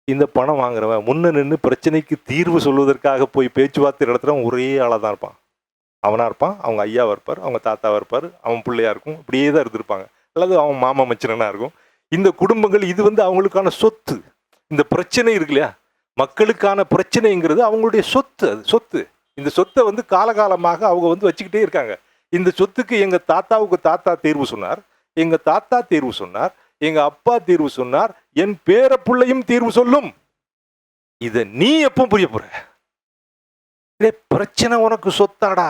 இந்த பணம் வாங்குறவன் முன்ன நின்று பிரச்சனைக்கு தீர்வு சொல்வதற்காக போய் பேச்சுவார்த்தை நடத்துகிறவன் ஒரே ஆளாக தான் இருப்பான். அவனாக இருப்பான், அவங்க ஐயாவாக இருப்பார், அவங்க தாத்தாவாக இருப்பார், அவன் பிள்ளையா இருக்கும், இப்படியே தான் இருந்திருப்பாங்க. அல்லது அவன் மாமா மச்சனா இருக்கும். இந்த குடும்பங்கள் இது வந்து அவங்களுக்கான சொத்து. இந்த பிரச்சனை இருக்கு இல்லையா, மக்களுக்கான பிரச்சனைங்கிறது அவங்களுடைய சொத்து. அது சொத்து. இந்த சொத்தை வந்து காலகாலமாக அவங்க வந்து வச்சுக்கிட்டே இருக்காங்க. இந்த சொத்துக்கு எங்க தாத்தாவுக்கு தாத்தா தீர்வு சொன்னார், எங்க தாத்தா தீர்வு சொன்னார், எங்க அப்பா தீர்வு சொன்னார், என் பேர பிள்ளையும் தீர்வு சொல்லும். இத நீ எப்போ புரிய போற? பிரச்சனை உனக்கு சொத்தாடா.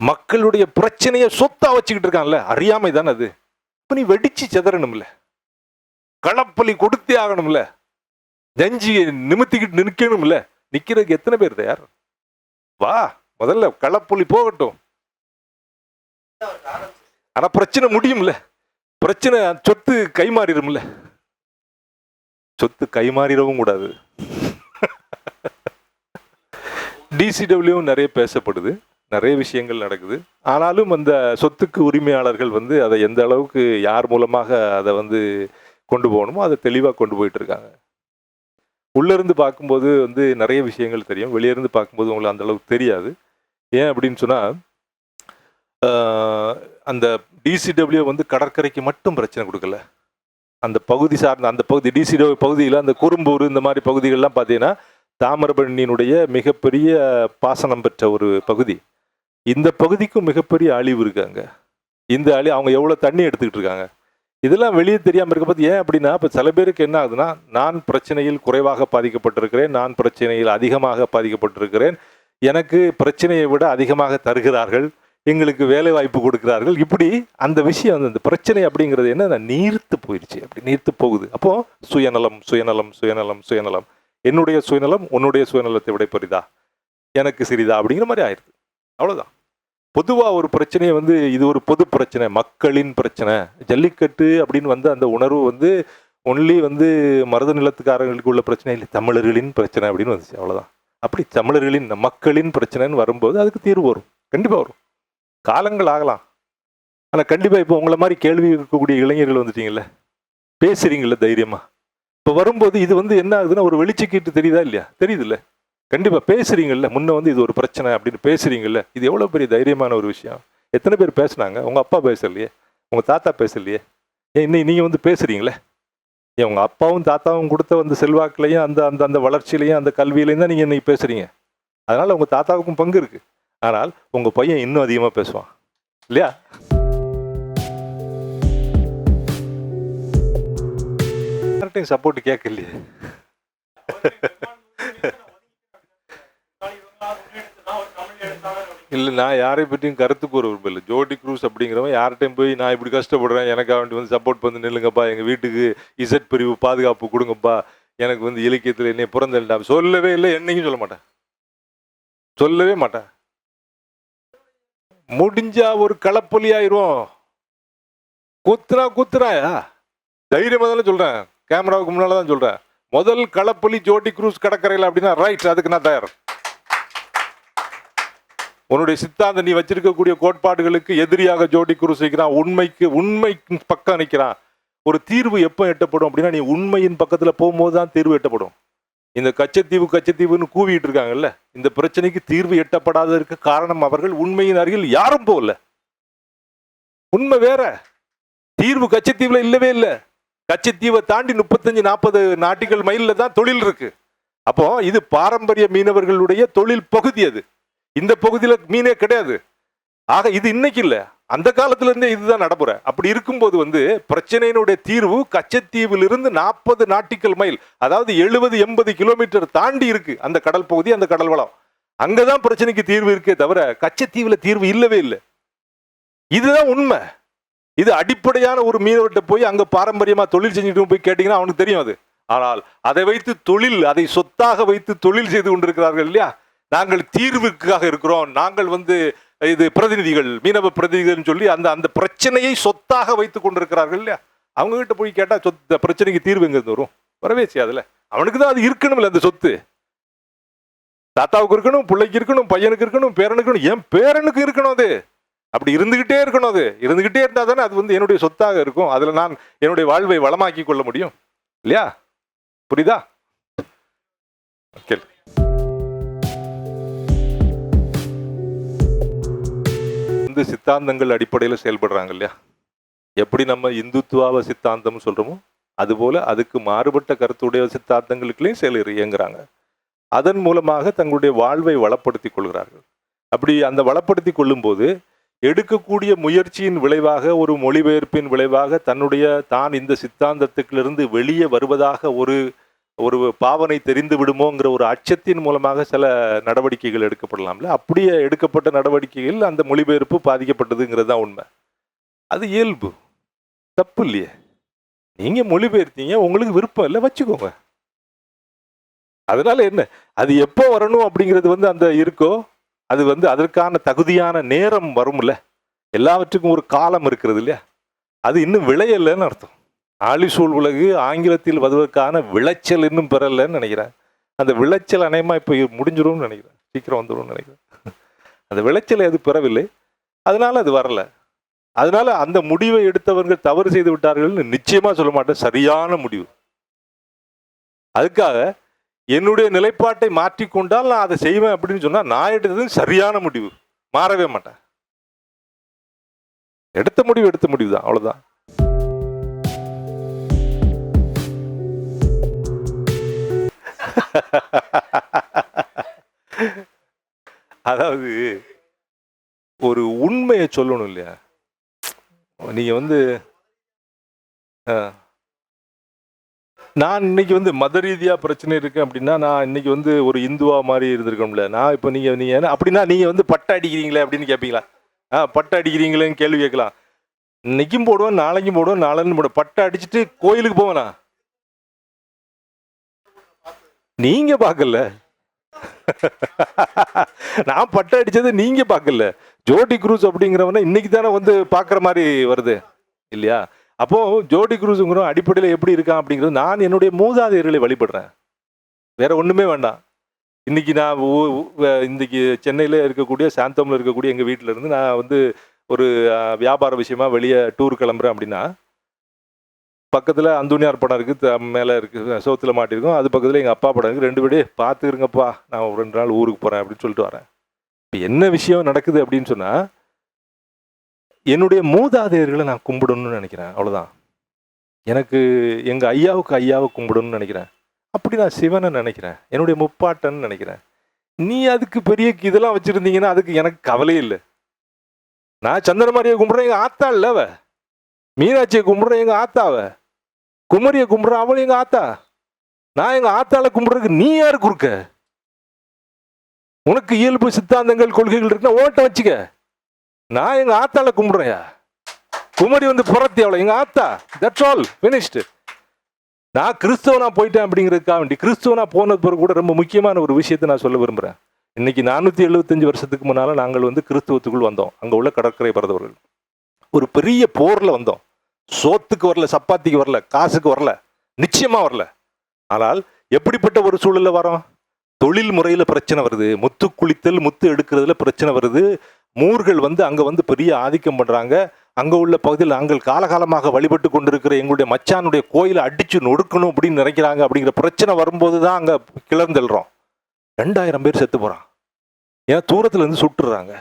மக்களுடைய பிரச்சனைய சொத்தா வச்சுக்கிட்டு இருக்கான்ல, அறியாமை தானே அது. இப்ப நீ வெடிச்சு செதறணும்ல, களப்பலி கொடுத்தே ஆகணும்ல, நெஞ்சி நிமித்திக்கிட்டு நிற்கணும்ல. நிக்கிறதுக்கு எத்தனை பேர் தயார்? வா, முதல்ல களப்பலி போகட்டும். ஆனா பிரச்சனை முடியும்ல, பிரச்சனை சொத்து கைமாறிடும்ல. சொத்து கைமாறிடவும் கூடாது. டிசிடபிள்யூ நிறைய பேசப்படுது, நிறைய விஷயங்கள் நடக்குது. ஆனாலும் அந்த சொத்துக்கு உரிமையாளர்கள் வந்து அதை எந்த அளவுக்கு யார் மூலமாக அதை வந்து கொண்டு போகணுமோ அதை தெளிவாக கொண்டு போயிட்டு இருக்காங்க. உள்ளேருந்து பார்க்கும்போது வந்து நிறைய விஷயங்கள் தெரியும், வெளியேருந்து பார்க்கும்போது உங்களுக்கு அந்த அளவுக்கு தெரியாது. ஏன் அப்படின்னு சொன்னால், அந்த டிசிடபிள்யூ வந்து கடற்கரைக்கு மட்டும் பிரச்சனை கொடுக்கல, அந்த பகுதி சார்ந்த அந்த பகுதி டிசிடோ பகுதியில் அந்த குறும்பூர் இந்த மாதிரி பகுதிகள்லாம் பார்த்தீங்கன்னா தாமிரபரணியினுடைய மிகப்பெரிய பாசனம் பெற்ற ஒரு பகுதி. இந்த பகுதிக்கும் மிகப்பெரிய அழிவு இருக்காங்க. இந்த அவங்க எவ்வளோ தண்ணி எடுத்துக்கிட்டு இருக்காங்க. இதெல்லாம் வெளியே தெரியாமல் இருக்க பார்த்து ஏன் அப்படின்னா, இப்போ சில பேருக்கு என்ன ஆகுதுன்னா, நான் பிரச்சனையில் குறைவாக பாதிக்கப்பட்டிருக்கிறேன், நான் பிரச்சனையில் அதிகமாக பாதிக்கப்பட்டிருக்கிறேன், எனக்கு பிரச்சனையை விட அதிகமாக தருகிறார்கள், எங்களுக்கு வேலை வாய்ப்பு கொடுக்கிறார்கள், இப்படி அந்த விஷயம் அந்த பிரச்சனை அப்படிங்கிறது என்ன நீர்த்து போயிடுச்சு. அப்படி நீர்த்து போகுது. அப்போ சுயநலம் சுயநலம் சுயநலம் சுயநலம், என்னுடைய சுயநலம் உன்னுடைய சுயநலத்தை விட பெரிதா, எனக்கு சிறிதா அப்படிங்கிற மாதிரி ஆயிடுது. அவ்வளோதான். பொதுவாக ஒரு பிரச்சனையை இது ஒரு பொது பிரச்சனை, மக்களின் பிரச்சனை. ஜல்லிக்கட்டு அப்படின்னு அந்த உணர்வு ஒன்லி மருத நிலத்துக்காரர்களுக்கு உள்ள பிரச்சனை இல்லை, தமிழர்களின் பிரச்சனை அப்படின்னு வந்துச்சு. அவ்வளோதான். அப்படி தமிழர்களின் மக்களின் பிரச்சனைன்னு வரும்போது அதுக்கு தீர்வு வரும், கண்டிப்பாக வரும். காலங்கள் ஆகலாம், ஆனால் கண்டிப்பாக இப்போ உங்களை மாதிரி கேள்வி இருக்கக்கூடிய இளைஞர்கள் வந்துட்டீங்கல்ல, பேசுறீங்கல்ல தைரியமாக. இப்போ வரும்போது இது என்ன ஆகுதுன்னா ஒரு வெளிச்சக்கீட்டு தெரியுதா இல்லையா? தெரியுது இல்லை? கண்டிப்பாக பேசுறீங்கல்ல, முன்ன இது ஒரு பிரச்சனை அப்படின்னு பேசுறீங்கல்ல, இது எவ்வளோ பெரிய தைரியமான ஒரு விஷயம். எத்தனை பேர் பேசுனாங்க? உங்கள் அப்பா பேசலையே, உங்கள் தாத்தா பேசலையே, ஏன் இன்னும் நீங்கள் பேசுறீங்களே? ஏன் உங்கள் அப்பாவும் தாத்தாவும் கொடுத்த செல்வாக்குலையும் அந்த அந்த அந்த வளர்ச்சியிலையும் அந்த கல்வியிலையும் தான் நீங்கள் இன்னைக்கு பேசுறீங்க. அதனால் உங்கள் தாத்தாவுக்கும் பங்கு இருக்குது. ஆனால் உங்கள் பையன் இன்னும் அதிகமாக பேசுவான் இல்லையா? யார்கிட்டையும் சப்போர்ட் கேட்கலையே. இல்லை, நான் யாரை பற்றியும் கருத்து கூற விரும்பல. ஜோடி குரூஸ் அப்படிங்கிறவன் யார்கிட்டையும் போய் நான் இப்படி கஷ்டப்படுறேன், எனக்காக வேண்டி சப்போர்ட் பண்ணி நில்லுங்கப்பா, எங்கள் வீட்டுக்கு இசட் பிரிவு பாதுகாப்பு கொடுங்கப்பா, எனக்கு இலக்கியத்தில் என்னை புறந்தல்டா சொல்லவே இல்லை, என்னைக்கும் சொல்ல மாட்டேன், சொல்லவே மாட்டேன். முடிஞ்சா ஒரு களப்பொலி ஆயிரும். குத்துறாயா தைரியமா தானே சொல்றேன், கேமராவுக்கு முன்னால தான் சொல்றேன். முதல் களப்பொலி ஜோடி குரூஸ் கடற்கரையில் அப்படின்னா ரைட், அதுக்கு நான் தயார். உன்னுடைய சித்தாந்த நீ வச்சிருக்கக்கூடிய கோட்பாடுகளுக்கு எதிரியாக ஜோடி குரூஸ் வைக்கிறான், உண்மைக்கு பக்கம் நிற்கிறான். ஒரு தீர்வு எப்போ எட்டப்படும் அப்படின்னா நீ உண்மையின் பக்கத்துல போகும்போது தான் தீர்வு எட்டப்படும். இந்த கச்சத்தீவுன்னு கூவிட்டு இருக்காங்கல்ல, இந்த பிரச்சனைக்கு தீர்வு எட்டப்படாததற்கு காரணம் அவர்கள் உண்மையின் அருகில் யாரும் போகல. உண்மை வேற, தீர்வு கச்சத்தீவுல இல்லவே இல்லை. கச்சத்தீவை தாண்டி 35-40 நாட்டிகள் மைல்ல தான் தொழில் இருக்கு. அப்போ இது பாரம்பரிய மீனவர்களுடைய தொழில் பகுதி. அது இந்த பகுதியில மீனே கிடையாது. ஆக இது இன்னைக்கு இல்ல, அந்த காலத்துல இருந்தே இதுதான் நடைமுறை. அப்படி இருக்கும்போது பிரச்சனையினுடைய தீர்வு கச்சத்தீவிலிருந்து 40 நாட்டிக்கல் மைல், அதாவது 70-80 கிலோமீட்டர் தாண்டி இருக்கு அந்த கடல் பகுதி, அந்த கடல் வளம். அங்கதான் பிரச்சனைக்கு தீர்வு இருக்கே தவிர கச்சத்தீவுல தீர்வு இல்லவே இல்லை. இதுதான் உண்மை. இது அடிப்படையான ஒரு மீனவர்கிட்ட போய் அங்க பாரம்பரியமா தொழில் செஞ்சுட்டு போய் கேட்டீங்கன்னா அவனுக்கு தெரியும் அது. ஆனால் அதை வைத்து அதை சொத்தாக வைத்து தொழில் செய்து கொண்டிருக்கிறார்கள் இல்லையா? நாங்கள் தீர்வுக்காக இருக்கிறோம், நாங்கள் இது பிரதிநிதிகள், மீனவ பிரதிநிதிகள் சொல்லி அந்த பிரச்சனையை சொத்தாக வைத்துக் கொண்டிருக்கிறார்கள் இல்லையா? அவங்க கிட்ட போய் கேட்டா பிரச்சனைக்கு தீர்வு எங்க வரும்? வரவே செய்யாதுல. அவனுக்கு தான் அது இருக்கணும்ல, அந்த சொத்து. தாத்தாவுக்கு இருக்கணும், பிள்ளைக்கு இருக்கணும், பையனுக்கு இருக்கணும், பேரனுக்கு இருக்கணும், என் பேரனுக்கு இருக்கணும். அது அப்படி இருந்துகிட்டே இருக்கணும். அது இருந்துகிட்டே இருந்தா தானே அது என்னுடைய சொத்தாக இருக்கும். அதுல நான் என்னுடைய வாழ்வை வளமாக்கி கொள்ள முடியும் இல்லையா? புரியுதா? ஓகே. சித்தாந்தங்கள் அடிப்படையில் செயல்படுறாங்க இல்லையா? எப்படி நம்ம இந்துத்துவ சித்தாந்தம் சொல்றோமோ அதுபோல அதுக்கு மாறுபட்ட கருத்துடைய சித்தாந்தங்களுக்குள்ளேயும் செயல் இயங்குறாங்க. அதன் மூலமாக தங்களுடைய வாழ்வை வளப்படுத்திக் கொள்கிறார்கள். அப்படி அந்த வளப்படுத்தி கொள்ளும் போது எடுக்கக்கூடிய முயற்சியின் விளைவாக, ஒரு மொழிபெயர்ப்பின் விளைவாக தான் இந்த சித்தாந்தத்துக்கிலிருந்து வெளியே வருவதாக ஒரு பாவனை தெரிந்து விடுமோங்கிற ஒரு அச்சத்தின் மூலமாக சில நடவடிக்கைகள் எடுக்கப்படலாம்ல. அப்படியே எடுக்கப்பட்ட நடவடிக்கைகள் அந்த மொழிபெயர்ப்பு பாதிக்கப்பட்டதுங்கிறது தான் உண்மை. அது இயல்பு, தப்பு இல்லையே. நீங்க மொழிபெயர்த்தீங்க, உங்களுக்கு விருப்பம் இல்லை, வச்சுக்கோங்க. அதனால என்ன, அது எப்போ வரணும் அப்படிங்கிறது அந்த இருக்கோ, அது அதற்கான தகுதியான நேரம் வரும்ல. எல்லாவற்றுக்கும் ஒரு காலம் இருக்கிறது இல்லையா? அது இன்னும் விளையலைன்னு அர்த்தம். ஆழிசூழ் உலகு ஆங்கிலத்தில் வருவதற்கான விளைச்சல் இன்னும் பெறலைன்னு நினைக்கிறேன். அந்த விளைச்சல் அநேகமா இப்போ முடிஞ்சிடும்னு நினைக்கிறேன், சீக்கிரம் வந்துடும் நினைக்கிறேன். அந்த விளைச்சலை அது பெறவில்லை, அதனால அது வரல. அதனால அந்த முடிவை எடுத்தவர்கள் தவறு செய்து விட்டார்கள்னு நிச்சயமா சொல்ல மாட்டேன், சரியான முடிவு. அதுக்காக என்னுடைய நிலைப்பாட்டை மாற்றிக்கொண்டால் நான் அதை செய்வேன் அப்படின்னு சொன்னா நான் எடுத்தது சரியான முடிவு, மாறவே மாட்டேன். எடுத்த முடிவு தான், அவ்வளவுதான். அதாவது ஒரு உண்மையை சொல்லணும் இல்லையா? நீங்க வந்து நான் இன்னைக்கு வந்து மத ரீதியா பிரச்சனை இருக்கு அப்படின்னா, நான் இன்னைக்கு வந்து ஒரு இந்துவா மாதிரி இருந்திருக்கோம்ல. நான் இப்போ நீங்க என்ன அப்படின்னா நீங்க வந்து பட்டை அடிக்கிறீங்களே அப்படின்னு கேட்பீங்களா? பட்டை அடிக்கிறீங்களேன்னு கேள்வி கேட்கலாம். இன்னைக்கும் போடுவேன், நாளைக்கும் போடுவேன், நாளைன்னு போடுவேன். பட்டை அடிச்சுட்டு கோயிலுக்கு போவேனா? நீங்க பார்க்கல. நான் பட்டை அடிச்சது நீங்க பார்க்கல. ஜோடி குரூஸ் அப்படிங்கிறவன இன்னைக்கு தானே வந்து பார்க்குற மாதிரி வருது இல்லையா? அப்போ ஜோடி குரூஸுங்கிற அடிப்படையில் எப்படி இருக்கான் அப்படிங்கிறது, நான் என்னுடைய மூதாதையர்களை வழிபடுறேன். வேற ஒண்ணுமே வேண்டாம். இன்னைக்கு நான் இன்னைக்கு சென்னையில் இருக்கக்கூடிய சாந்தோமில் இருக்கக்கூடிய எங்கள் வீட்டில இருந்து நான் வந்து ஒரு வியாபார விஷயமா வெளியே டூர் கிளம்புறேன் அப்படின்னா, பக்கத்தில் அந்தோனியார் படம் இருக்குது, மேலே இருக்குது, சோத்தில் மாட்டிருக்கும். அது பக்கத்தில் எங்கள் அப்பா படம் இருக்குது. 2 பேரே பார்த்துருங்கப்பா, நான் ஒரு 2 நாள் ஊருக்கு போகிறேன் அப்படின்னு சொல்லிட்டு வரேன். இப்போ என்ன விஷயம் நடக்குது அப்படின்னு சொன்னால், என்னுடைய மூதாதையர்களை நான் கும்பிடணும்னு நினைக்கிறேன். அவ்வளோதான். எனக்கு எங்கள் ஐயாவை கும்பிடணும்னு நினைக்கிறேன். அப்படி நான் சிவனை நினைக்கிறேன், என்னுடைய முப்பாட்டன்னு நினைக்கிறேன். நீ அதுக்கு பெரிய இதெல்லாம் வச்சுருந்தீங்கன்னா அதுக்கு எனக்கு கவலையே இல்லை. நான் சந்திரமாரியை கும்பிட்றேன், எங்கள் ஆத்தா இல்லவ. மீனாட்சியை கும்பிட்றேன், எங்கள் ஆத்தாவை. குமரியை கும்பிட்றேன், அவளும் எங்கள் ஆத்தா. நான் எங்கள் ஆத்தால கும்பிட்றதுக்கு நீ யாரு குறுக்க? உனக்கு இயல்பு சித்தாந்தங்கள் கொள்கைகள் இருக்குன்னா ஓட்ட வச்சுக்க. நான் எங்கள் ஆத்தால கும்பிட்றேன். குமரி வந்து புறத்தி அவளை எங்கள் ஆத்தா. That's all, finished. நான் கிறிஸ்தவனா போயிட்டேன் அப்படிங்கிறதுக்காக வேண்டி, கிறிஸ்தவனா போனது பிறகு கூட ரொம்ப முக்கியமான ஒரு விஷயத்தை நான் சொல்ல விரும்புகிறேன். இன்னைக்கு 475 வருஷத்துக்கு முன்னால் நாங்கள் வந்து கிறிஸ்தவத்துக்குள் வந்தோம். அங்கே உள்ள கடற்கரை பிறந்தவர்கள் ஒரு பெரிய போரில் வந்தோம். சோத்துக்கு வரல, சப்பாத்திக்கு வரல, காசுக்கு வரல, நிச்சயமாக வரல. ஆனால் எப்படிப்பட்ட ஒரு சூழலில் வரோம்? தொழில் முறையில் பிரச்சனை வருது, முத்து குளித்தல் முத்து எடுக்கிறதுல பிரச்சனை வருது. மூர்கள் வந்து அங்கே வந்து பெரிய ஆதிக்கம் பண்ணுறாங்க. அங்கே உள்ள பகுதியில் நாங்கள் காலகாலமாக வழிபட்டு கொண்டிருக்கிற எங்களுடைய மச்சானுடைய கோயிலை அடித்து நொடுக்கணும் அப்படின்னு நினைக்கிறாங்க. அப்படிங்கிற பிரச்சனை வரும்போது தான் அங்கே கிளர்ந்தெல்றோம். 2000 பேர் செத்து போகிறான். ஏன்னா தூரத்தில் இருந்து சுட்டுறாங்க.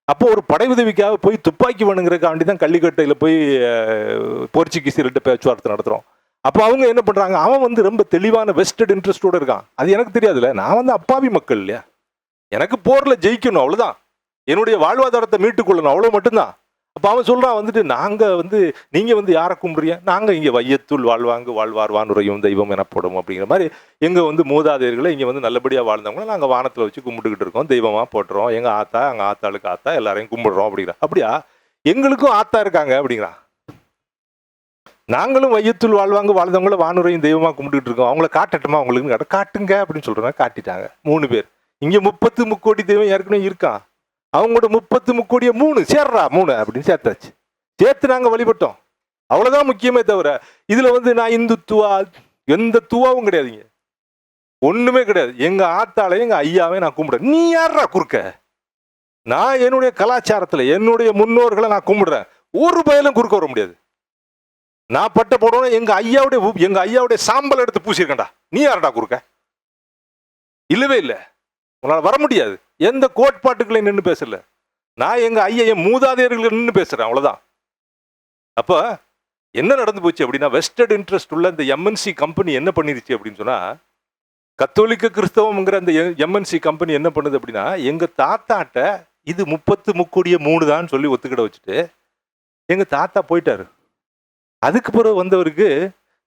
அப்போ ஒரு படை உதவிக்காக போய் துப்பாக்கி வேணுங்கிறக்காண்டி தான் கள்ளிக்கட்டையில் போய் போர்ச்சுகீசியர்கிட்ட பேச்சுவார்த்தை நடத்துகிறோம். அப்போ அவங்க என்ன பண்ணுறாங்க, அவன் வந்து ரொம்ப தெளிவான வெஸ்டட் இன்ட்ரெஸ்டோடு இருக்கான். அது எனக்கு தெரியாதுல்ல, நான் வந்து அப்பாவி மக்கள் இல்லையா, எனக்கு போரில் ஜெயிக்கணும், அவ்வளோதான். என்னுடைய வாழ்வாதாரத்தை மீட்டுக்கொள்ளணும், அவ்வளோ மட்டும்தான். அப்போ அவன் சொல்கிறான் வந்துட்டு, நாங்கள் வந்து நீங்கள் வந்து யாரை கும்பிட்றீங்க? நாங்கள் இங்கே வையத்துள் வாழ்வாங்கு வாழ்வார் வானுரையும் தெய்வம் எனப்படும் அப்படிங்கிற மாதிரி எங்கள் வந்து மூதாதையர்களை இங்கே வந்து நல்லபடியாக வாழ்ந்தவங்கள நாங்கள் வானத்தில் வச்சு கும்பிட்டுக்கிட்டு இருக்கோம், தெய்வமாக போட்டுறோம். எங்கள் ஆத்தா, எங்கள் ஆத்தாளுக்கு ஆத்தா, எல்லாரையும் கும்பிடுறோம் அப்படிங்கிற. அப்படியா, எங்களுக்கும் ஆத்தா இருக்காங்க அப்படிங்கிறான். நாங்களும் வையத்துள் வாழ்வாங்க வாழ்ந்தவங்கள வானுரையும் தெய்வமாக கும்பிட்டுக்கிட்டு இருக்கோம். அவங்கள காட்டட்டுமா உங்களுக்கு? காட்டுங்க அப்படின்னு சொல்கிறேன். காட்டிட்டாங்க 3 பேர். இங்கே 30 முக்கோடி தெய்வம் ஏற்கனவே இருக்கான். அவங்களோட 30 முக்கோடியை 3 சேர்றா 3 அப்படின்னு சேர்த்தாச்சு. சேர்த்து நாங்கள் வழிபட்டோம். அவ்வளோதான் முக்கியமே தவிர இதில் வந்து நான் இந்துத்துவா எந்த துவாவும் கிடையாதுங்க, ஒன்றுமே கிடையாது. எங்கள் ஆத்தாலையும் எங்கள் ஐயாவையும் நான் கும்பிடுறேன். நீ யாரா குறுக்க? நான் என்னுடைய கலாச்சாரத்தில் என்னுடைய முன்னோர்களை நான் கும்பிடுறேன். ஒரு பயலும் குறுக்க வர முடியாது. நான் பட்டை போடணும், எங்கள் ஐயாவுடைய சாம்பல் எடுத்து பூசியிருக்கேன்டா. நீ யாரடா குறுக்க? இல்லவே இல்லை, உன்னால் வர முடியாது. எந்த கோட்பாட்டுகளை நின்று பேசல. நான் எங்கள் என் மூதாதையர்கள் நின்று பேசுகிறேன், அவ்வளோதான். அப்போ என்ன நடந்து போச்சு அப்படின்னா, வெஸ்டட் இன்ட்ரெஸ்ட் உள்ள இந்த எம்என்சி கம்பெனி என்ன பண்ணிருச்சு அப்படின்னு சொன்னால், கத்தோலிக்க கிறிஸ்தவம்ங்கிற அந்த எம்என்சி கம்பெனி என்ன பண்ணுது அப்படின்னா, எங்கள் தாத்தாட்ட இது 30 முக்கோடிய 3 தான் சொல்லி ஒத்துக்கிட வச்சுட்டு எங்கள் தாத்தா போயிட்டாரு. அதுக்கு பிறகு வந்தவருக்கு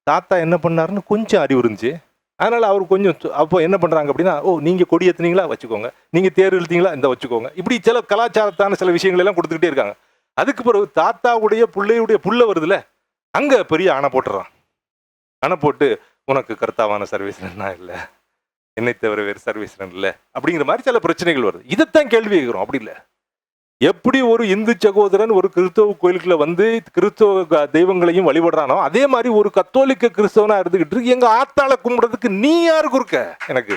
தாத்தா என்ன பண்ணாருன்னு கொஞ்சம் அறிவு இருந்துச்சு. அதனால் அவர் கொஞ்சம் அப்போ என்ன பண்ணுறாங்க அப்படின்னா, ஓ நீங்கள் கொடி ஏற்றுனீங்களா வச்சுக்கோங்க, நீங்கள் தேர் இழுத்தீங்களா இந்த வச்சுக்கோங்க, இப்படி சில கலாச்சாரத்தான சில விஷயங்கள் எல்லாம் கொடுத்துக்கிட்டே இருக்காங்க. அதுக்கு பிறகு தாத்தாவுடைய பிள்ளையுடைய புள்ள வருதுல்ல, அங்கே பெரிய அணை போட்டுறான். அணை போட்டு உனக்கு கர்த்தாவான சர்வீஸ்னா இல்லை, என்னை தவிர வேறு சர்வீஸ்ரன் இல்லை அப்படிங்கிற மாதிரி சில பிரச்சனைகள் வருது. இதைத்தான் கேள்வி கேட்குறோம். அப்படி இல்லை, எப்படி ஒரு இந்து சகோதரன் ஒரு கிறிஸ்தவ கோயிலுக்குள்ள வந்து கிறிஸ்தவ தெய்வங்களையும் வழிபடுறானோ, அதே மாதிரி ஒரு கத்தோலிக்க கிறிஸ்தவனா இருந்துகிட்டு இருக்கு எங்க ஆத்தாளை கும்பிடுறதுக்கு நீ யாரு குறுக்க எனக்கு?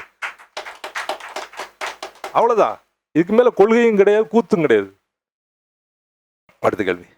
அவ்வளவுதான். இதுக்கு மேல கொள்கையும் கிடையாது, கூத்தும் கிடையாது. அடுத்த கேள்வி.